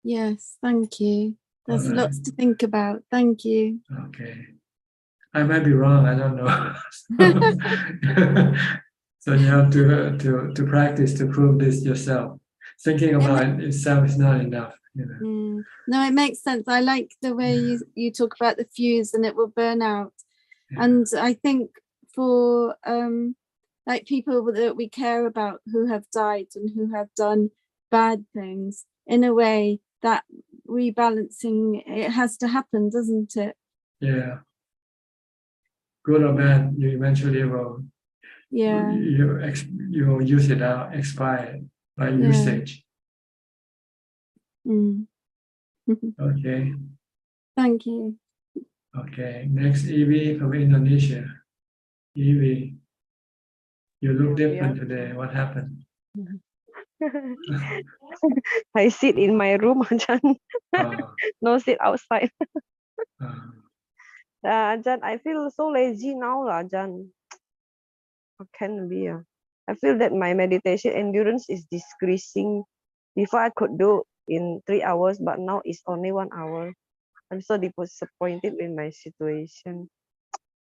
Yes, thank you. There's All right. lots to think about. Thank you. Okay. I might be wrong, I don't know. So you have to practice to prove this yourself. Thinking about it itself is not enough. You know. No, it makes sense. I like the way you talk about the fuse and it will burn out. Yeah. And I think for like people that we care about who have died and who have done bad things, in a way that rebalancing, it has to happen, doesn't it? Yeah. Good or bad, you eventually will. Yeah. You will use it out, expire by usage. Okay. Thank you. Okay. Next, Evie from Indonesia. Evie, you look different today. What happened? I sit in my room, Ajaan. No sit outside. Ajaan, I feel so lazy now, Ajaan. How can be? I feel that my meditation endurance is decreasing. Before I could do in 3 hours, but now it's only 1 hour. I'm so disappointed in my situation.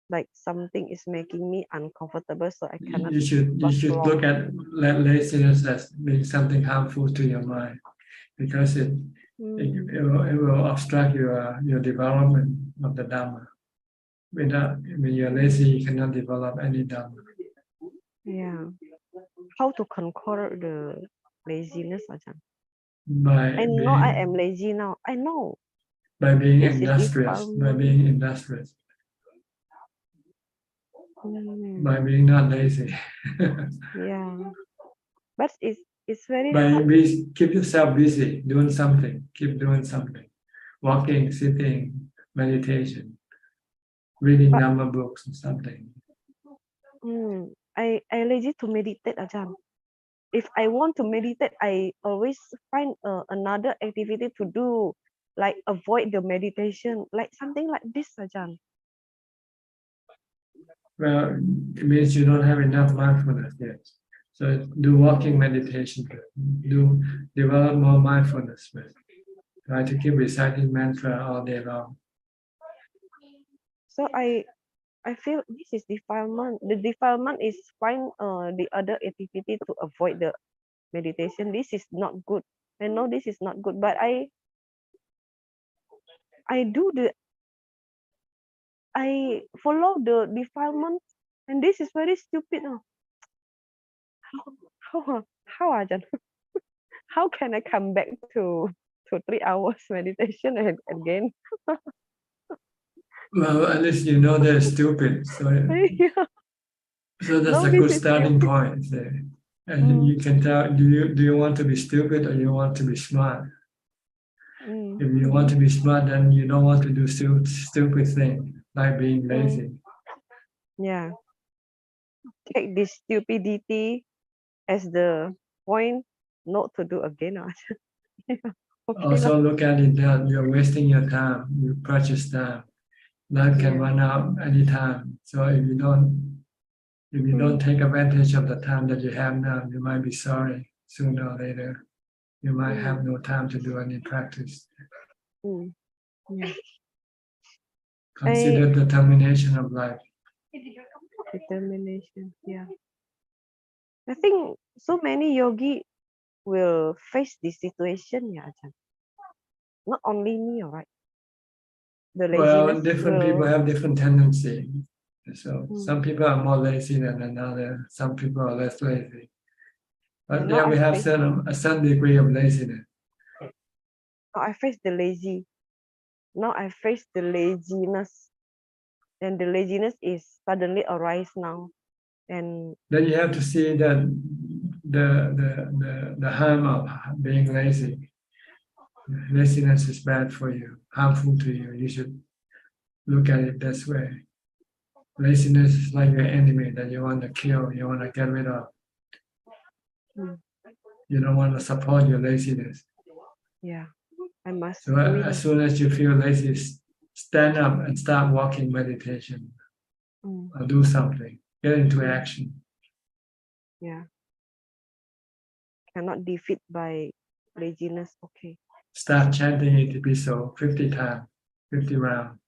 like something is making me uncomfortable, so I cannot You should last long. look at laziness as being something harmful to your mind, because it will obstruct your development of the Dhamma. When you're lazy, you cannot develop any Dhamma. Yeah. How to conquer the laziness, Ajahn? By I know I am lazy now. I know. being This is industrious, by defilement. being industrious, by Mm, being not lazy. yeah. But it's very By hard. keep yourself busy doing something, keep doing something, walking, sitting, meditation, reading But Dhamma books or something. I lazy to meditate, Ajahn. If I want to meditate, I always find another activity to do, like avoid the meditation, like something like this, Ajahn. Well, it means you don't have enough mindfulness yet. So do walking meditation, do develop more mindfulness. Try to keep reciting mantra all day long. So I feel this is defilement. The defilement is find the other activity to avoid the meditation. This is not good. I know this is not good, but I follow the defilement, and this is very stupid. How Ajahn? How can I come back to 3 hours meditation again? Well, at least you know they're stupid. So that's No, a this good is starting stupid. point there. And you can tell, do you want to be stupid or you want to be smart? If you want to be smart, then you don't want to do stupid thing like being lazy. Yeah. Take this stupidity as the point not to do again. Okay, Also look at it that you're wasting your time, your precious time. Life can run out anytime. So if you don't take advantage of the time that you have now, you might be sorry sooner or later. You might have no time to do any practice. Yeah. Consider the termination of life. Determination, yeah. I think so many yogi will face this situation, yeah, Ajahn. Not only me, all right. The Well, laziness different people will. have different tendency. So some people are more lazy than another. Some people are less lazy. But Now yeah, we I have face a certain degree of laziness. now I face the lazy. Now I face the laziness, and the laziness is suddenly arise now, and Then you have to see that the harm of being lazy. Laziness is bad for you, harmful to you. You should look at it this way. Laziness is like your enemy that you want to kill, you want to get rid of. You don't want to support your laziness. yeah, I must So win. as soon as you feel lazy, stand up and start walking meditation or do something. Get into action. Yeah, cannot defeat by laziness. Okay. Start chanting Itipiso 50 times, 50 rounds.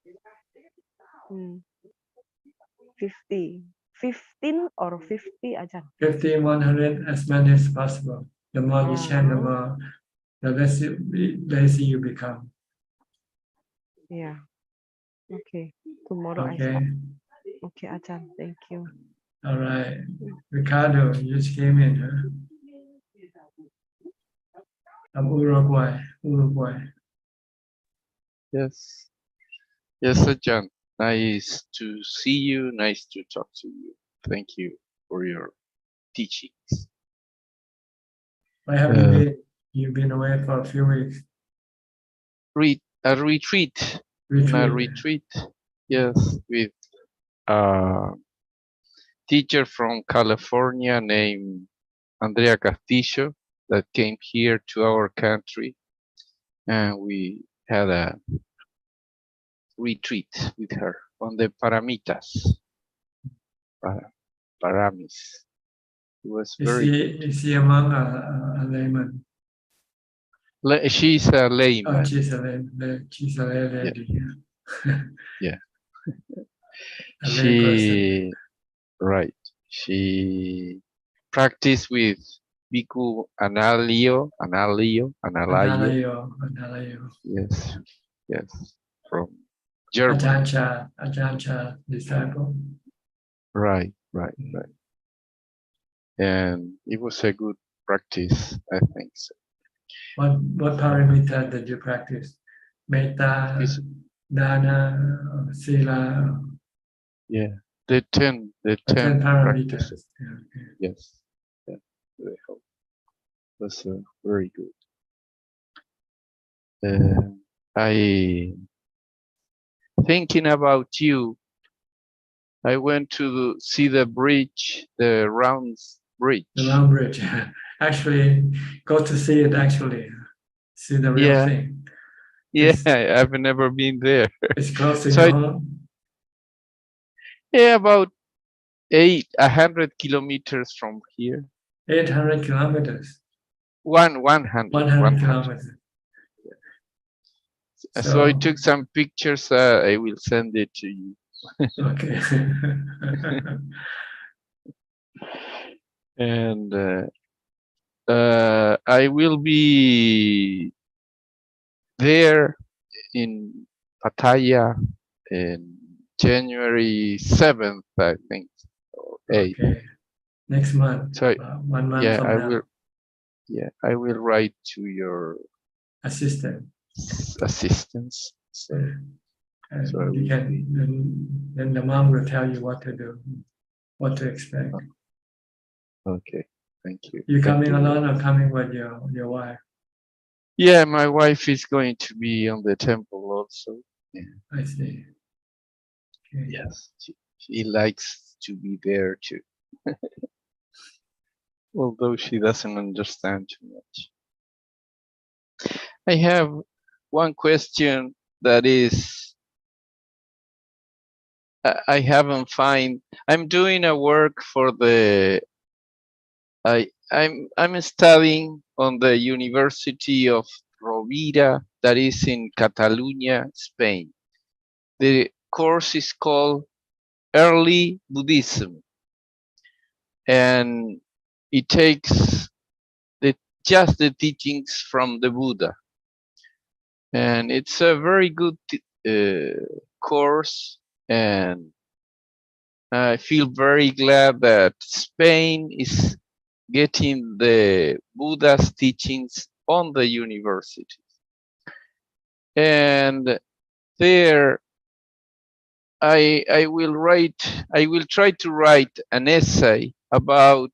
50, 15 or 50, Ajahn? 50, 100, as many as possible. The more you chant, the less lazy you become. Yeah. Okay. Tomorrow I Okay. start. Okay, Ajahn. Thank you. All right. Ricardo, you just came in, huh? From Uruguay. Yes. Yes, Ajahn. Nice to see you. Nice to talk to you. Thank you for your teachings. Where have you been? You've been away for a few weeks. A retreat. In a retreat. Yes, with a teacher from California named Andrea Castillo that came here to our country, and we had a retreat with her on the Paramitas. Paramis. It was very good. Is he among a layman? She's a layman. Oh, she's a lay lady. Yeah. A lay person. Right. She practiced with Bhikkhu Analayo. Analayo. Yes, yes, from Germany. Ajaan Chah disciple. Right. And it was a good practice, I think so. What paramita did you practice? Metta, Dana, Sila. Yeah, the 10 10 paramitas. practices. Yeah, okay. Yes, yeah, they help. Was very good. I thinking about you. I went to see the bridge, the round bridge. The round bridge. Actually, go to see it. Actually, see the real Yeah, thing. yeah. I've never been there. It's close to So your home. Yeah, about 100 kilometers from here. 800 kilometers. 100 kilometers. So I So, took some pictures. I will send it to you. okay. And I will be there in Pattaya in January 7th, I think, or 8th. Okay. Next month. So 1 month yeah, from I now. will. Yeah, I will write to your assistants. So, And so I you will can be. then the mom will tell you what to do, what to expect. Okay, thank you. You Thank coming you. alone or coming with your wife? Yeah, my wife is going to be on the temple also. Yeah. I see. Okay. Yes, she likes to be there too. Although she doesn't understand too much. I have one question that is I haven't find. I'm doing a work for the I'm studying on the University of Rovira that is in Catalonia, Spain. The course is called Early Buddhism, and it takes just the teachings from the Buddha, and it's a very good course, and I feel very glad that Spain is getting the Buddha's teachings on the university. And there I will try to write an essay about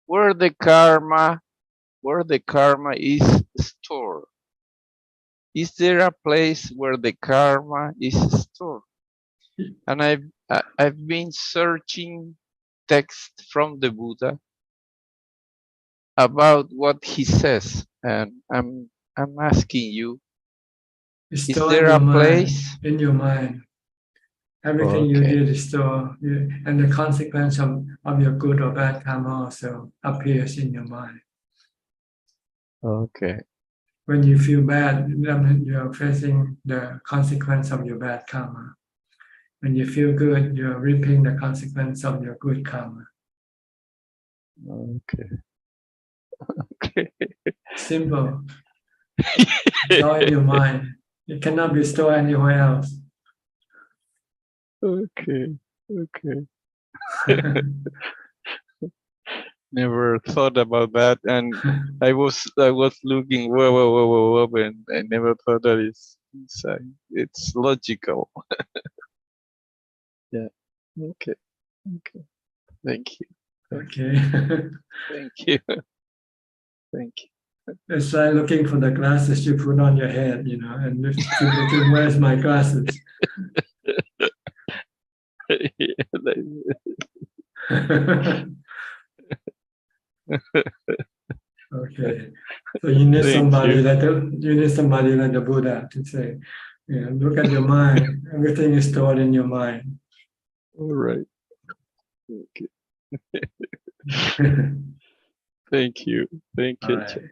where the karma is stored. Is there a place where the karma is stored? And I've been searching text from the Buddha about what he says, and I'm asking you, It's is stored there in your a mind. place? In your mind. Everything you Okay. did is stored, and the consequence of your good or bad karma also appears in your mind. Okay. When you feel bad, then you're facing the consequence of your bad karma. When you feel good, you're reaping the consequence of your good karma. Okay. Okay. Simple. It's all in your mind. It cannot be stored anywhere else. Okay. Okay. Never thought about that, and I was looking, whoa, and I never thought that it's logical. Yeah. Okay. Okay. Thank you. Okay. Thank you. Thank you. It's like looking for the glasses you put on your head, and just keep looking, where's my glasses? Okay. So you need somebody like the Buddha to say, look at your mind. Everything is stored in your mind. All right. Okay. Thank you. Thank you. All right.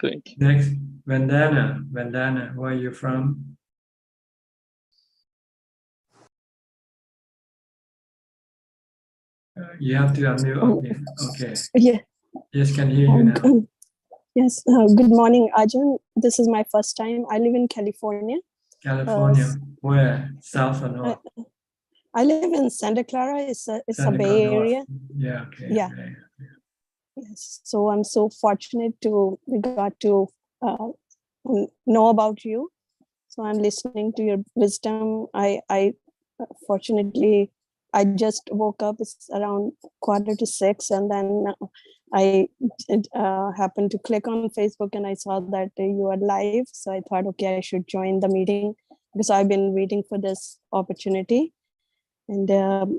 Thank you. Next, Vandana. Vandana, where are you from? You have to unmute. Okay. Okay. Yeah. Yes, can hear you now. Yes. Good morning, Ajaan. This is my first time. I live in California. California, where? South or north? I live in Santa Clara. It's a Santa Bay Clara North. Area. Yeah. Okay. Yeah. Okay. Yes. So I'm so fortunate to got to know about you. So I'm listening to your wisdom. I fortunately I just woke up. It's around 5:45, and then I happened to click on Facebook and I saw that you are live. So I thought, okay, I should join the meeting because I've been waiting for this opportunity. And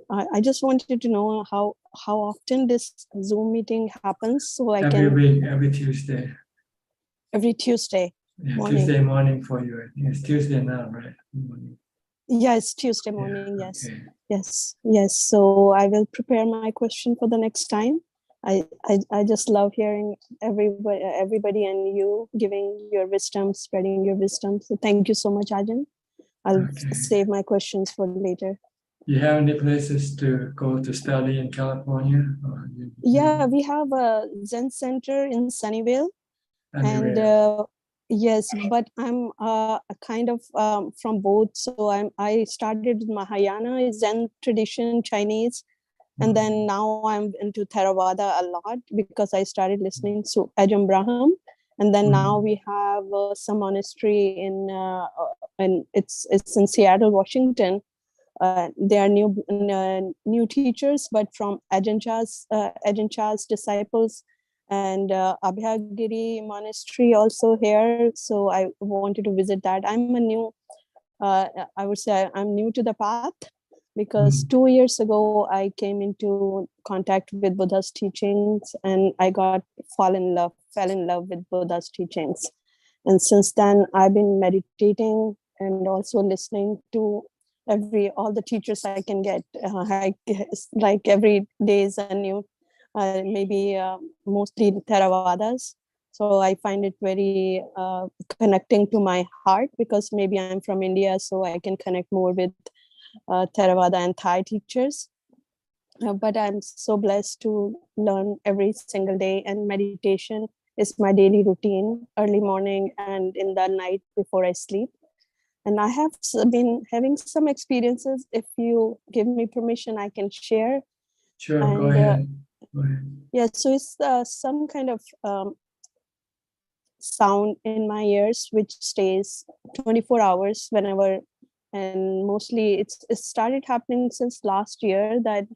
I just wanted to know how often this Zoom meeting happens, so I Every can week, every Tuesday. every Tuesday Yeah, morning. Tuesday morning for you. It's Tuesday now, right? Morning. Yeah, it's Tuesday morning. Yeah, Yes, okay. yes. So I will prepare my question for the next time. I just love hearing everybody and you giving your wisdom, spreading your wisdom. So thank you so much, Ajaan. I'll save my questions for later. You have any places to go to study in California? Or Yeah, we have a Zen center in Sunnyvale, and Sunnyvale. yes, but I'm a kind of from both. So I started Mahayana Zen tradition, Chinese, and then now I'm into Theravada a lot because I started listening to Ajahn Braham, and then now we have some monastery in and it's in Seattle, Washington. They are new teachers, but from Ajahn Chah's disciples, and Abhyagiri monastery also here. So I wanted to visit that. I'm a new, I would say I'm new to the path because 2 years ago I came into contact with Buddha's teachings and I fell in love with Buddha's teachings. And since then I've been meditating and also listening to all the teachers I can get. Like every day is a new, maybe mostly Theravadas. So I find it very connecting to my heart because maybe I'm from India, so I can connect more with Theravada and Thai teachers. But I'm so blessed to learn every single day, and meditation is my daily routine, early morning and in the night before I sleep. And I have been having some experiences. If you give me permission, I can share. Sure, and, go ahead. Go ahead. Yeah, so it's some kind of sound in my ears which stays 24 hours whenever, and mostly it started happening since last year that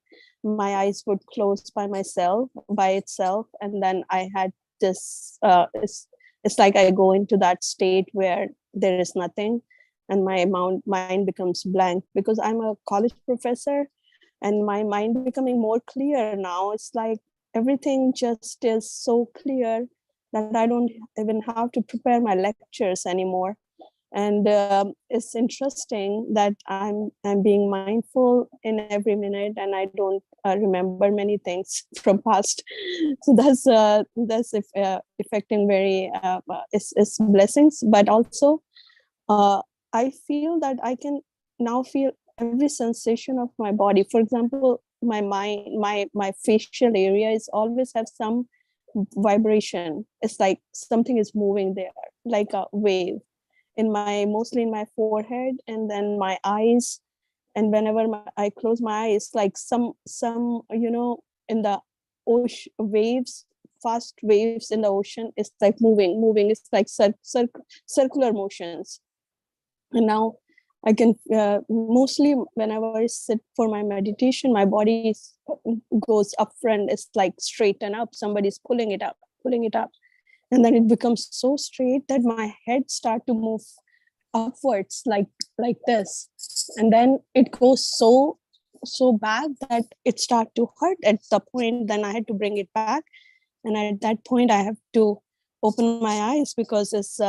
my eyes would close by itself, and then I had this it's like I go into that state where there is nothing and my mind becomes blank because I'm a college professor, and my mind becoming more clear now. It's like everything just is so clear that I don't even have to prepare my lectures anymore. And it's interesting that I'm being mindful in every minute, and I don't remember many things from past. So that's affecting very it's blessings, but also I feel that I can now feel every sensation of my body. For example, my mind, my facial area is always have some vibration. It's like something is moving there, like a wave in mostly in my forehead, and then my eyes. And whenever I close my eyes, like some in the ocean waves, fast waves in the ocean, it's like moving. It's like circular motions. And now I can mostly whenever I sit for my meditation, my body goes up front. It's like straighten up. Somebody's pulling it up, and then it becomes so straight that my head start to move upwards like this, and then it goes so back that it start to hurt at the point. Then I had to bring it back, and at that point I have to open my eyes because it's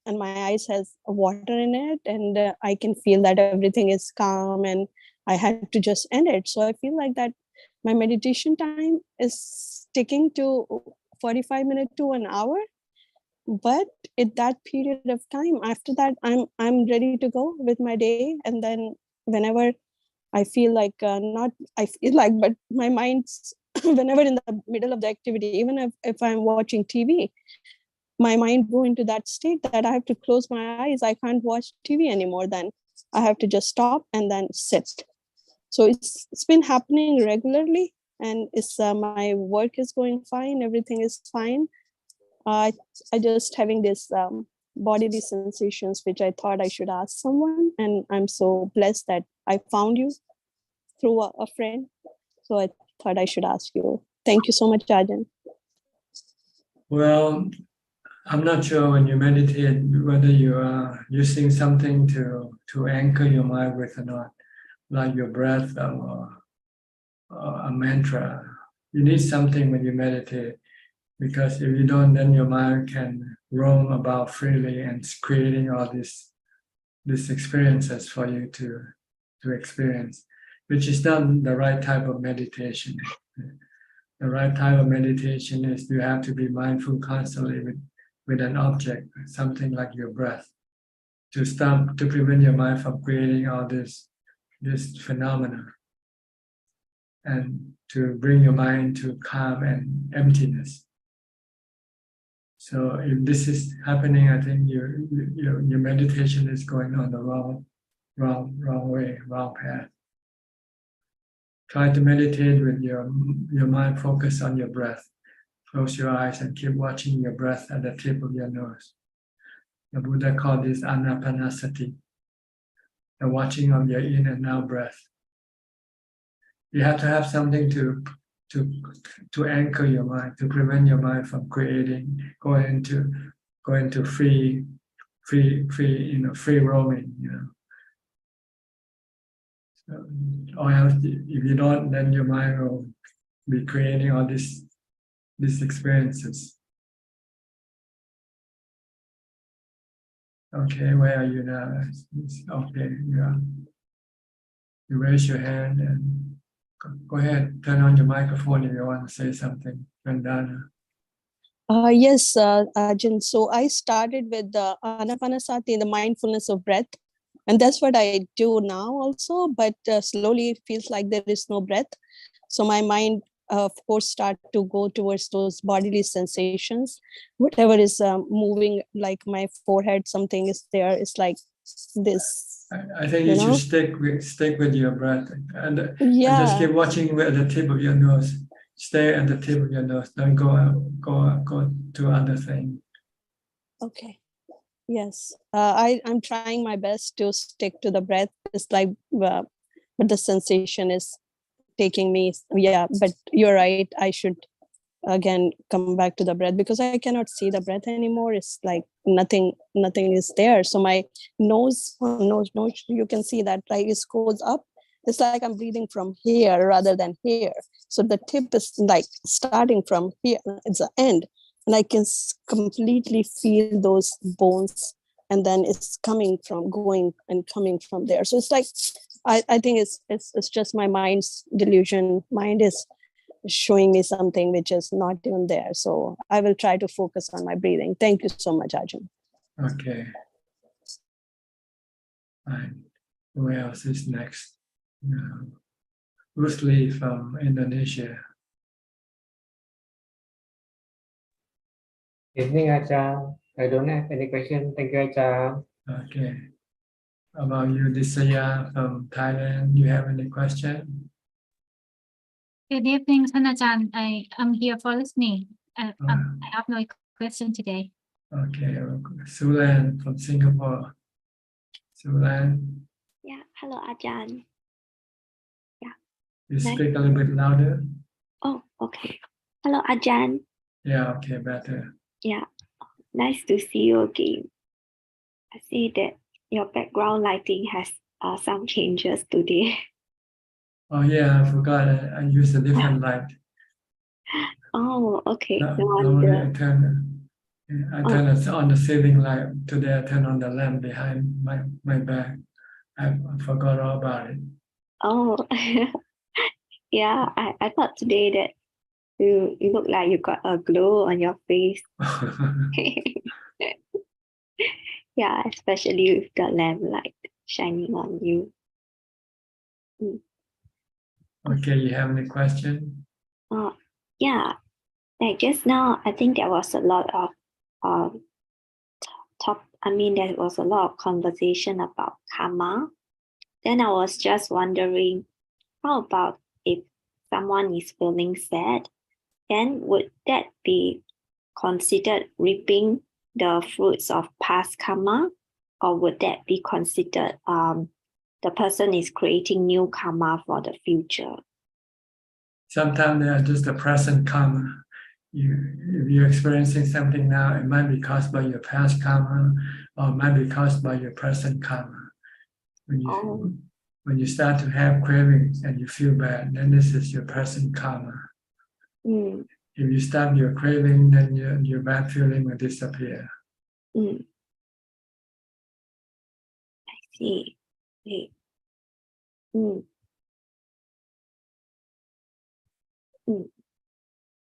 and my eyes has water in it, and I can feel that everything is calm, and I had to just end it. So I feel like that my meditation time is sticking to 45 minutes to an hour, but at that period of time after that I'm ready to go with my day. And then whenever I feel like not, I feel like, but my mind's whenever in the middle of the activity, even if I'm watching TV, my mind go into that state that I have to close my eyes. I can't watch TV anymore. Then I have to just stop and then sit. So it's been happening regularly, and it's my work is going fine. Everything is fine. I just having this bodily sensations, which I thought I should ask someone, and I'm so blessed that I found you through a friend. So I thought I should ask you. Thank you so much, Ajaan. Well, I'm not sure when you meditate whether you are using something to anchor your mind with or not, like your breath or a mantra. You need something when you meditate, because if you don't, then your mind can roam about freely and it's creating all these experiences for you to experience, which is not the right type of meditation. The right type of meditation is you have to be mindful constantly with an object, something like your breath, to prevent your mind from creating all this phenomena, and to bring your mind to calm and emptiness. So if this is happening, I think your meditation is going on the wrong way, wrong path. Try to meditate with your mind focused on your breath. Close your eyes and keep watching your breath at the tip of your nose. The Buddha called this anapanasati, the watching of your in and out breath. You have to have something to anchor your mind, to prevent your mind from going into free roaming, So, or else, if you don't, then your mind will be creating all these experiences. Okay, where are you now? Okay, yeah. You raise your hand and go ahead, turn on your microphone if you want to say something, Vandana. Yes, Ajahn. So I started with the anapanasati, the mindfulness of breath. And that's what I do now also, but slowly it feels like there is no breath. So my mind, of course, start to go towards those bodily sensations. Whatever is moving, like my forehead, something is there. It's like this. I think you should stick with your breath and just keep Yeah. watching at the tip of your nose. Stay at the tip of your nose. Don't go to other things. Okay. Yes. I'm trying my best to stick to the breath. It's like, but the sensation is taking me. Yeah, but you're right. I should again come back to the breath, because I cannot see the breath anymore. It's like nothing is there. So my nose, you can see that, like, it goes up. It's like I'm breathing from here rather than here. So the tip is like starting from here. It's the end, and I can completely feel those bones, and then it's going and coming from there. So it's like, I think it's just my mind's delusion. Mind is showing me something which is not even there. So I will try to focus on my breathing. Thank you so much, Ajahn. Okay. Fine. Who else is next? Rusli from Indonesia. Evening, Ajahn. I don't have any question. Thank you, Ajahn. Okay. How about you, Disaya from Thailand? You have any question? Good evening, Ajahn. I am here for listening. I have no question today. Okay. Sulan from Singapore. Sulan, Yeah, hello, Ajahn. Yeah. you speak a little bit louder. Oh, okay. Hello, Ajahn. Yeah, okay, better. Yeah, nice to see you again. I see that your background lighting has some changes today. Oh yeah, I forgot. I used a different light. Oh, okay. No Normally wonder. I turn it on the ceiling light. Today I turn on the lamp behind my back. I forgot all about it. Oh, yeah. I thought today that you look like you got a glow on your face. Yeah, especially with the lamp light shining on you. Mm. Okay, you have any question? Yeah, like just now, I think there was a lot of there was a lot of conversation about karma. Then I was just wondering, how about if someone is feeling sad, then would that be considered reaping the fruits of past karma, or would that be considered the person is creating new karma for the future? Sometimes they are just the present karma. If you're experiencing something now, it might be caused by your past karma, or it might be caused by your present karma. When you start to have cravings and you feel bad, then this is your present karma. Mm. If you stop your craving, then your bad feeling will disappear. I see. Okay.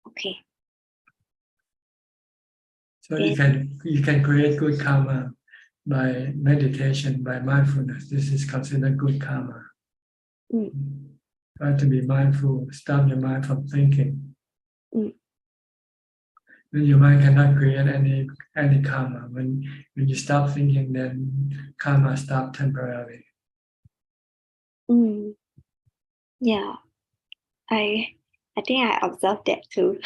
Okay. So you can create good karma by meditation, by mindfulness. This is considered good karma. Try to be mindful, stop your mind from thinking. When your mind cannot create any karma. When you stop thinking, then karma stop temporarily. Yeah, I think I observed that too.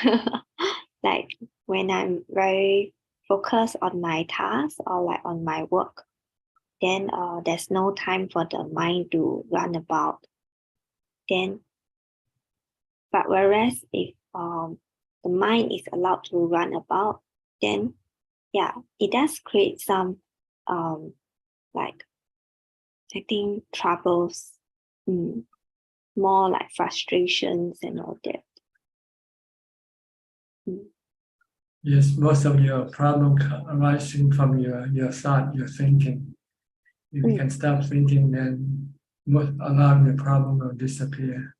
Like when I'm very focused on my task or like on my work, then there's no time for the mind to run about. But whereas if the mind is allowed to run about, then yeah, it does create some like I think troubles, more like frustrations and all that. Yes, most of your problem arising from your thought, your thinking. If you can stop thinking, then a lot of your problem will disappear.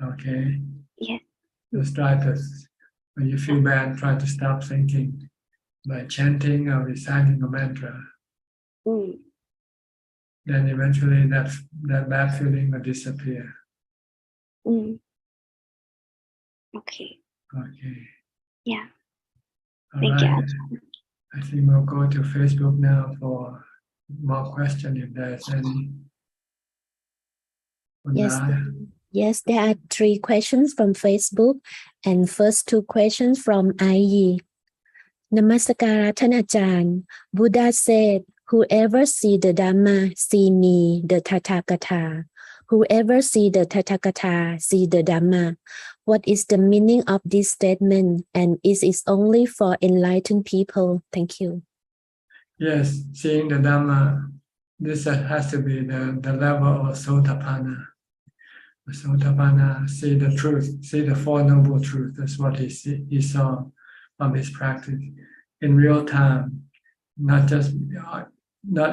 Okay. Yeah. Just try to, when you feel bad, try to stop thinking by chanting or reciting a mantra. Then eventually that bad feeling will disappear. Okay. Okay. Yeah. All Thank right. you. I think we'll go to Facebook now for more questions if there's any. Yes, there are 3 questions from Facebook, and first 2 questions from IE. Namaskara ท่านอาจารย์ Buddha said, whoever see the Dhamma, see me, the Tathagata. Whoever see the Tathagata, see the Dhamma. What is the meaning of this statement, and is it only for enlightened people? Thank you. Yes, seeing the Dhamma, this has to be the level of Sotapanna. Sotapanna, see the truth, see the Four Noble Truths. That's what he saw from his practice in real time, not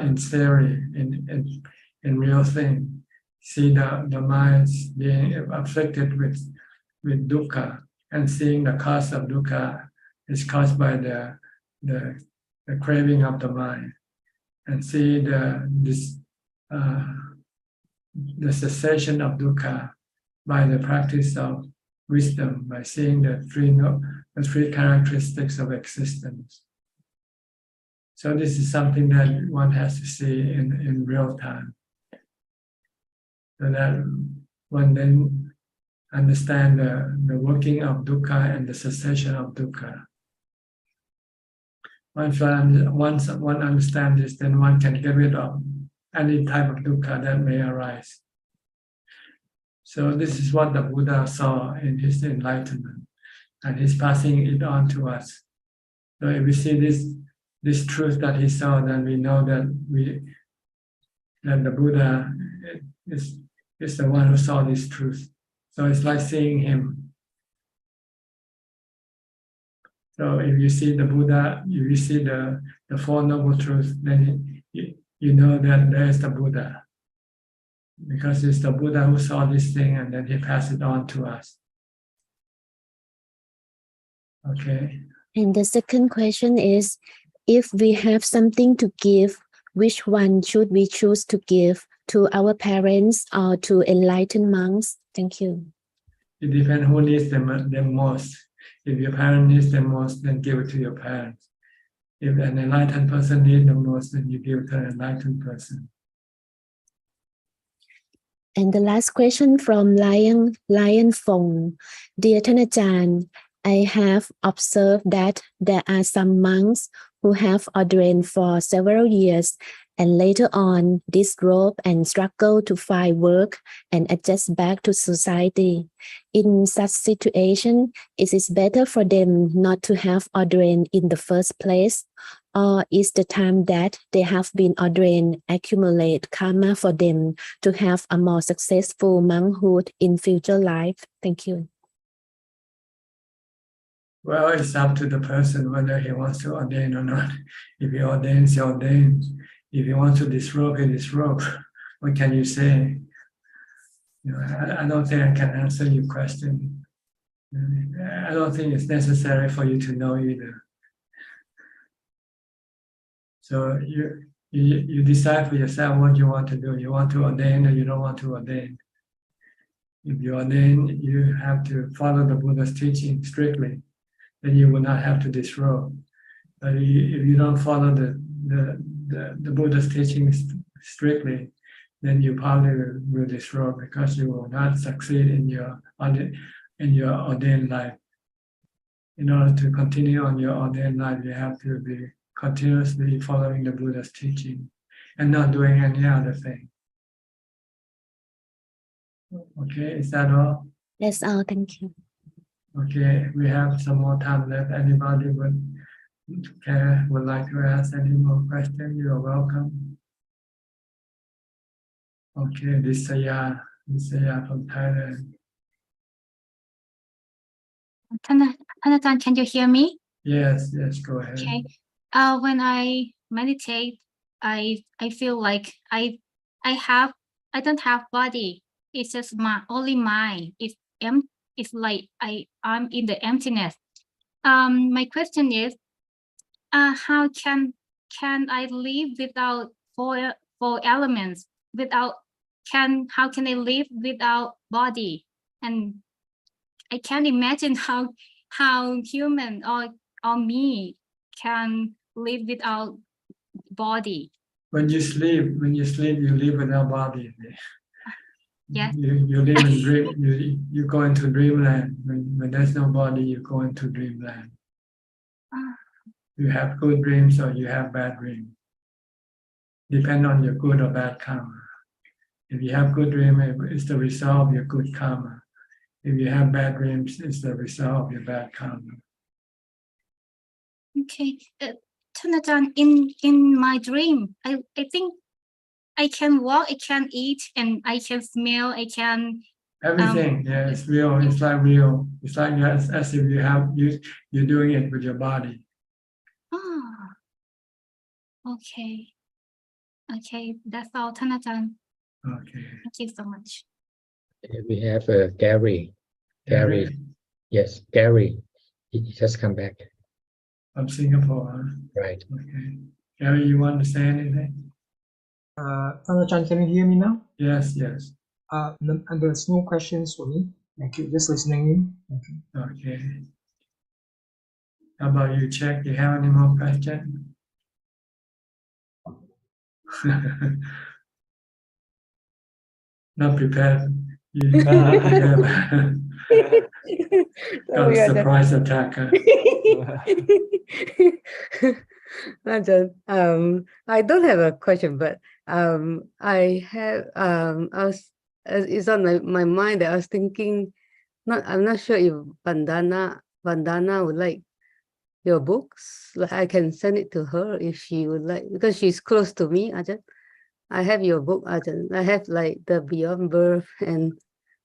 in theory, in real thing. See the minds being afflicted with dukkha, and seeing the cause of dukkha is caused by the craving of the mind, and see the cessation of dukkha by the practice of wisdom, by seeing the three characteristics of existence. So this is something that one has to see in real time, so that one then understand the working of dukkha and the cessation of dukkha. Once one understands this, then one can get rid of any type of dukkha that may arise. So this is what the Buddha saw in his enlightenment, and he's passing it on to us. So if we see this truth that he saw, then we know that the Buddha is the one who saw this truth. So it's like seeing him. So if you see the Buddha, if you see the Four Noble Truths, then you know that there is the Buddha. Because it's the Buddha who saw this thing and then he passed it on to us. Okay. And the second question is, if we have something to give, which one should we choose to give, to our parents or to enlightened monks? Thank you. It depends who needs them most. If your parent needs them most, then give it to your parents. If an enlightened person needs the most, then you give it to an enlightened person. And the last question from Lion Fong. Dear Thanachan, I have observed that there are some monks who have ordained for several years and later on disrobe and struggle to find work and adjust back to society. In such situation, is it better for them not to have ordained in the first place? Or is the time that they have been ordained accumulate karma for them to have a more successful monkhood in future life? Thank you. Well, it's up to the person whether he wants to ordain or not. If he ordains, he ordains. If he wants to disrobe, he disrobe. What can you say? You know, I don't think I can answer your question. I don't think it's necessary for you to know either. So you decide for yourself what you want to do. You want to ordain or you don't want to ordain. If you ordain, you have to follow the Buddha's teaching strictly. Then you will not have to disrobe. But if you don't follow the Buddha's teaching strictly, then you probably will disrobe because you will not succeed in your ordained life. In order to continue on your ordained life, you have to be continuously following the Buddha's teaching and not doing any other thing. Okay, is that all? That's all. Thank you. Okay, we have some more time left. Anybody would like to ask any more questions? You are welcome. Okay, Disaya from Thailand. Thanachan, can you hear me? Yes, go ahead. Okay. When I meditate, I feel like I don't have body. It's just only mind. It's like I'm in the emptiness. My question is, how can I live without four elements? How can I live without body? And I can't imagine how human or me can live without body. When you sleep, you live without body. Yes. You live in dream. You go into dreamland. When there's no body, you go into dreamland. You have good dreams or you have bad dreams. Depend on your good or bad karma. If you have good dream, it's the result of your good karma. If you have bad dreams, it's the result of your bad karma. Okay, Thanachan, in my dream, I think I can walk, I can eat, and I can smell, I can everything. Yeah, it's real. It's like real. It's like as if you're doing it with your body. Okay, that's all, Thanachan. Okay. Thank you so much. We have Gary. Gary. Yes, Gary. He just come back. From Singapore, huh? Right. Okay. Gary, you want to say anything? Ajaan, can you hear me now? Yes. And there's no questions for me. Thank you. Just listening in. Thank you. Okay. How about you, Check? Do you have any more questions? Not prepared. You got a surprise attack. Ajaan, I don't have a question, but I have it's on my mind that I was thinking. I'm not sure if Vandana would like your books. Like I can send it to her if she would like, because she's close to me. Ajaan, I have your book, Ajaan. I have like the Beyond Birth and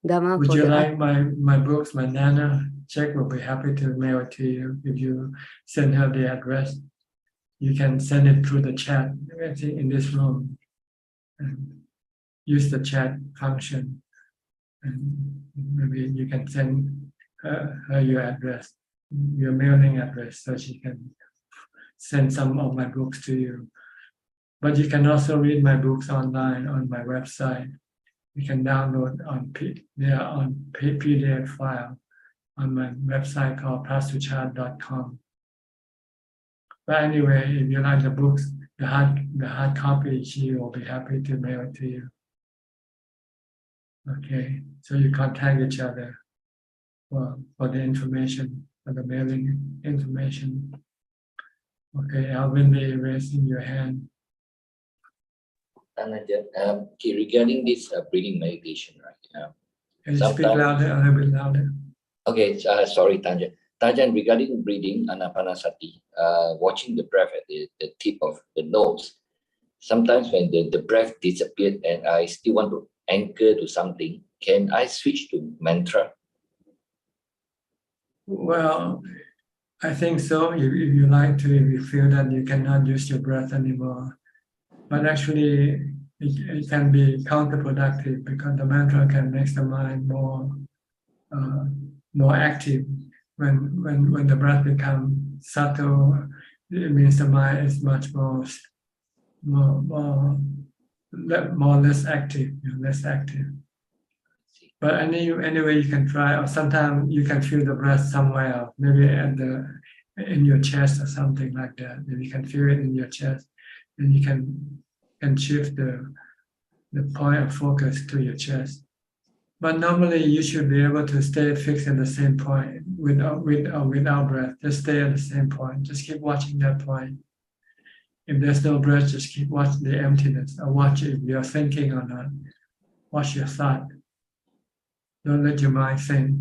Dharma. Would you like my books, my Nana? Check will be happy to mail it to you if you send her the address. You can send it through the chat in this room. And use the chat function. And maybe you can send her your address, your mailing address, so she can send some of my books to you. But you can also read my books online on my website. You can download they are on PDF file on my website called suchart.com. But anyway, if you like the books, the hard copy, she will be happy to mail it to you. Okay, so you contact each other for the information, for the mailing information. Okay, Alvin, be raising your hand. Okay, regarding this breathing meditation, right? Can you speak louder, a little bit louder? Okay, sorry, Tanjan. Tanjan, regarding breathing, anapanasati, watching the breath at the tip of the nose. Sometimes when the breath disappeared and I still want to anchor to something, can I switch to mantra? Well, I think so. If you like to, if you feel that you cannot use your breath anymore, but actually it can be counterproductive because the mantra can make the mind more active. When the breath becomes subtle, it means the mind is much less active, less active. But anyway, you can try, or sometimes you can feel the breath somewhere else, maybe in your chest or something like that. If you can feel it in your chest, then you can shift the point of focus to your chest. But normally you should be able to stay fixed at the same point without breath. Just stay at the same point. Just keep watching that point. If there's no breath, just keep watching the emptiness, or watch if you're thinking or not. Watch your thought. Don't let your mind think.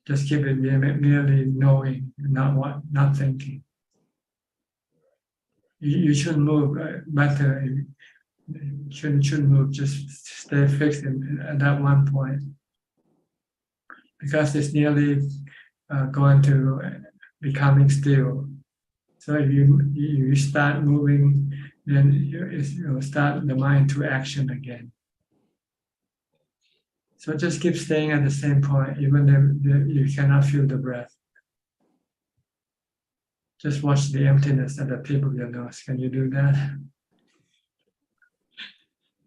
Just keep it merely knowing, not thinking. You shouldn't move better. You shouldn't move. Just stay fixed at that one point, because it's nearly going to becoming still. So if you start moving, then you'll start the mind to action again. So just keep staying at the same point, even if you cannot feel the breath. Just watch the emptiness at the tip of your nose. Can you do that?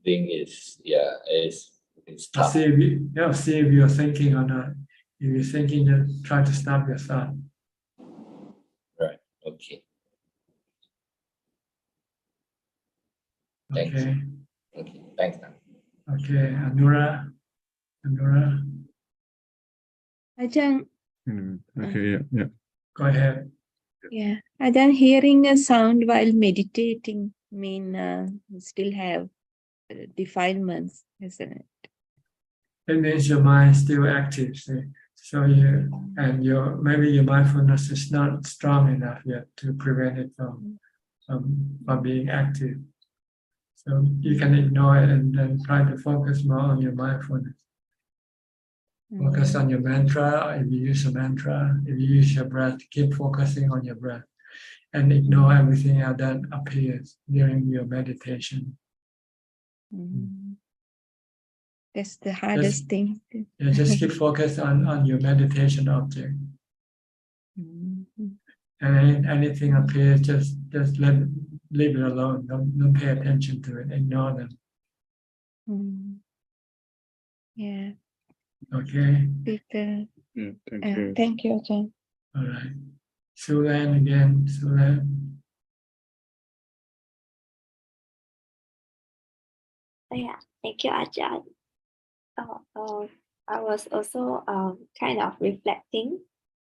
Thing is, yeah, it's tough. See if you're thinking or not. If you're thinking, just try to stop your thought. Right. Okay. Okay. Thanks. Okay. Thanks. Okay, Anura. Ajaan, Okay, yeah. Go ahead. yeah, Ajaan, hearing a sound while meditating mean still have defilements, isn't it? It means your mind is still active. See? So maybe your mindfulness is not strong enough yet to prevent it from being active. So you can ignore it and then try to focus more on your mindfulness. Focus on your mantra. If you use a mantra, if you use your breath, keep focusing on your breath and ignore everything else that appears during your meditation. That's the hardest thing. Just keep focused on your meditation object. And anything appears, just leave it alone. Don't pay attention to it. Ignore them. Yeah. Okay. Peter. Yeah, thank you. Thank you, Ajaan. All right. Sulan again. Sulan. Yeah, thank you, Ajaan. I was also kind of reflecting.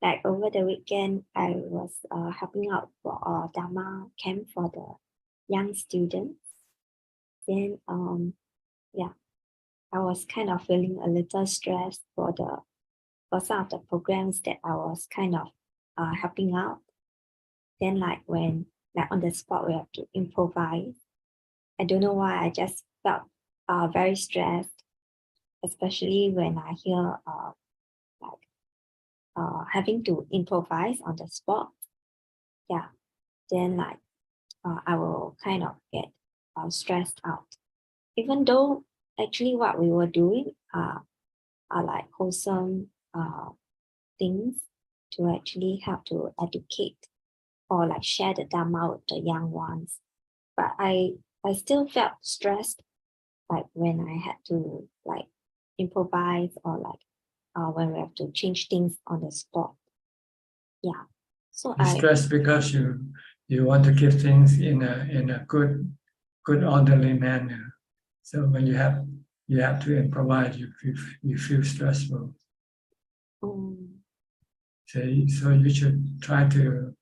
Like over the weekend, I was helping out for a Dharma camp for the young students. Then yeah, I was kind of feeling a little stressed for some of the programs that I was kind of helping out. Then like when on the spot we have to improvise. I don't know why I just felt very stressed, especially when I hear having to improvise on the spot. Yeah, then I will kind of get stressed out. Even though actually what we were doing are like wholesome things to actually help to educate or like share the Dharma with the young ones. but I still felt stressed, like when I had to like improvise or like when we have to change things on the spot. Yeah. So You're stressed because you want to keep things in a good orderly manner. So when you have to improvise, you feel stressful. So you should try to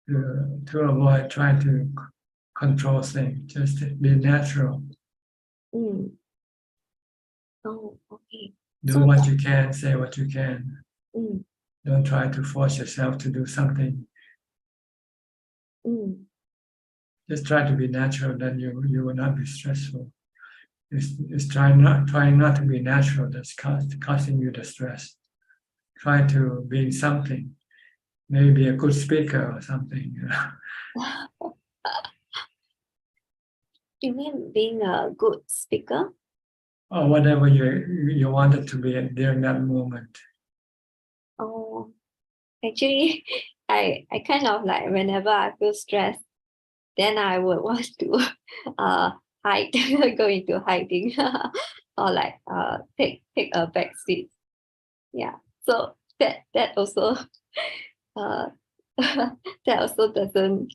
avoid trying to control things. Just be natural. Oh, okay. Do what you can, say what you can. Don't try to force yourself to do something. Just try to be natural, then you will not be stressful. It's trying not to be natural that's causing you the stress. Try to be something, maybe a good speaker or something. You mean being a good speaker? Or whatever you wanted to be during that moment. Oh, actually, I kind of like whenever I feel stressed, then I would want to hide, go into hiding, or like take a back seat. Yeah. So that also that also doesn't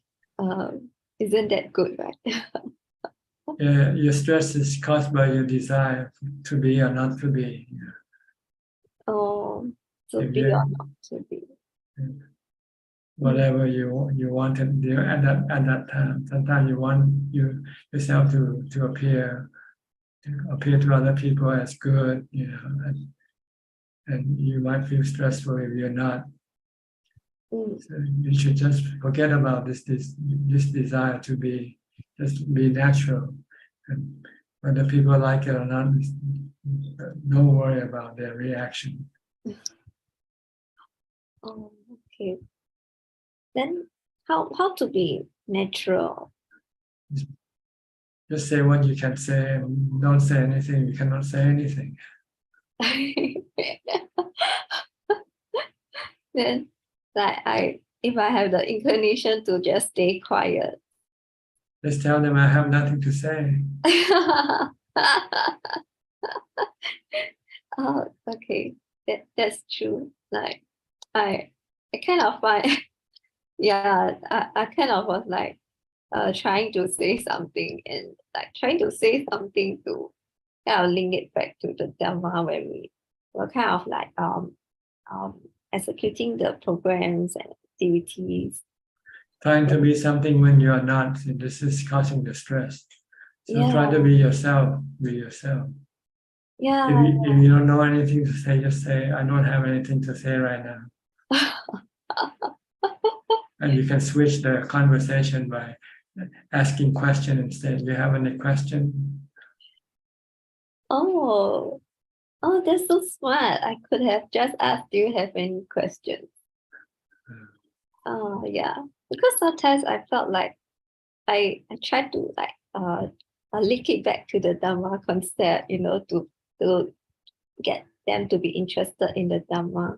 isn't that good, right? Yeah, your stress is caused by your desire to be or not to be. Oh, to If be you- or not to be. Whatever you wanted to do at that time. Sometimes you want yourself to appear to other people as good, and you might feel stressful if you're not. So you should just forget about this desire to be, just be natural, and whether people like it or not, don't worry about their reaction. Oh, okay. Then how to be natural? Just say what you can say, and don't say anything you cannot say anything. Then like if I have the inclination to just stay quiet. Just tell them I have nothing to say. Oh, okay. That's true. Like I kind of find yeah, I kind of was like trying to say something and like trying to say something to kind of link it back to the Dhamma when we were kind of like executing the programs and activities. Trying to be something when you are not, this is causing the stress. So try Yeah. to be yourself, be yourself. Yeah. If you don't know anything to say, just say, I don't have anything to say right now. And you can switch the conversation by asking questions instead. You have any question? Oh, that's so smart. I could have just asked, do you have any questions? Oh, yeah. Because sometimes I felt like I tried to like link it back to the Dhamma concept, to get them to be interested in the Dhamma.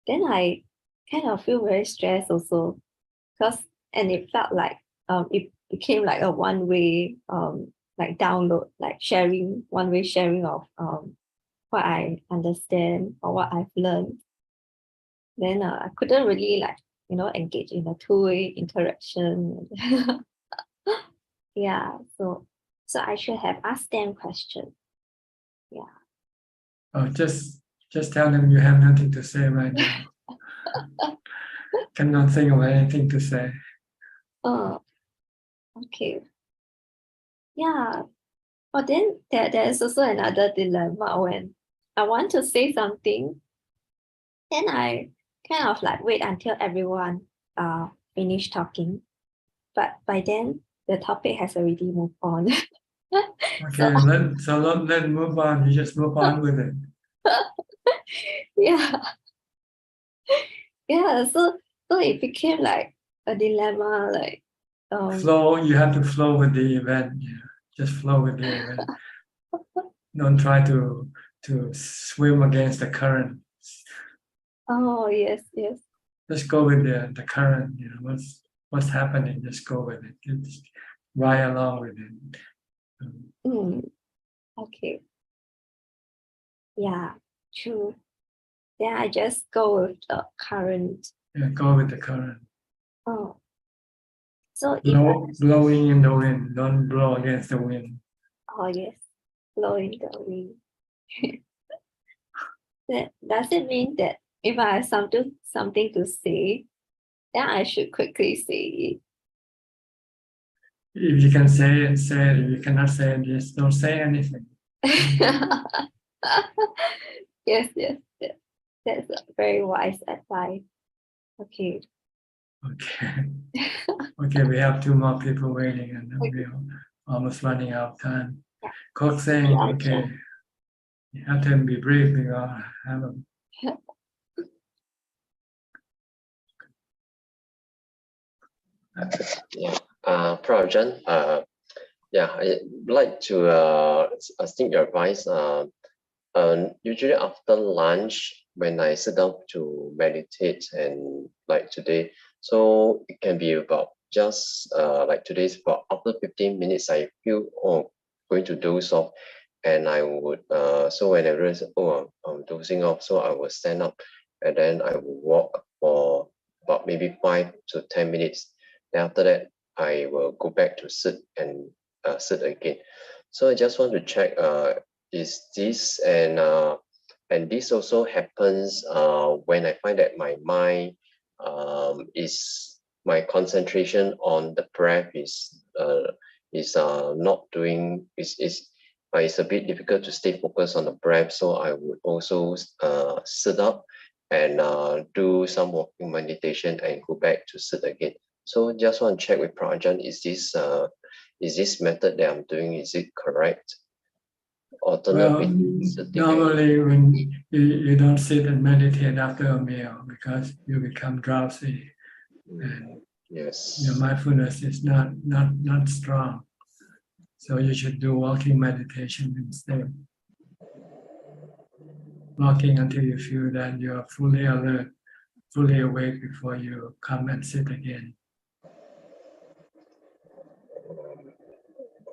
Then I kind of feel very stressed also, and it felt like it became like a one-way like download, like one-way sharing of what I understand or what I've learned. Then I couldn't really like engage in a two-way interaction. Yeah, so I should have asked them questions. Yeah. Oh, just tell them you have nothing to say right now. Cannot think of anything to say. Oh, okay. Yeah. But then there is also another dilemma when I want to say something, then I kind of like wait until everyone finish talking. But by then the topic has already moved on. Okay, let's move on. You just move on with it. Yeah. Yeah, so it became like a dilemma, like Flow, you have to flow with the event. Yeah. Just flow with the event. Don't try to swim against the current. oh yes. Just go with the current, what's happening, just go with it. ride along with it. Okay. Yeah, true. Then I just go with the current. Yeah, go with the current. Oh. So if Blowing in the wind, don't blow against the wind. oh yes, blowing the wind. Does it mean that if I have something to say, then I should quickly say If you can say it, say it. If you cannot say it, just don't say anything. it? Yes, yes, yes. That's a very wise advice. Okay. Okay. Okay, we have 2 more people waiting and then we're almost running out of time. Coach saying, okay, you have to be brief because I have a Yeah, Prof. Ajaan, yeah, I'd like to seek your advice. Usually after lunch, when I sit down to meditate and like today, so it can be about just like today's about after 15 minutes, I feel going to doze off, and I would so when I realize I'm dozing off, so I will stand up and then I will walk for about maybe 5 to 10 minutes. Then after that, I will go back to sit and sit again. So I just want to check, is this and this also happens when I find that my mind is my concentration on the breath is not doing is it's a bit difficult to stay focused on the breath. So I would also sit up and do some walking meditation and go back to sit again. So just want to check with Prof. Ajaan, is this method that I'm doing, is it correct? well, normally when you don't sit and meditate after a meal because you become drowsy and yes, your mindfulness is not strong. So you should do walking meditation instead. Walking until you feel that you're fully alert, fully awake before you come and sit again.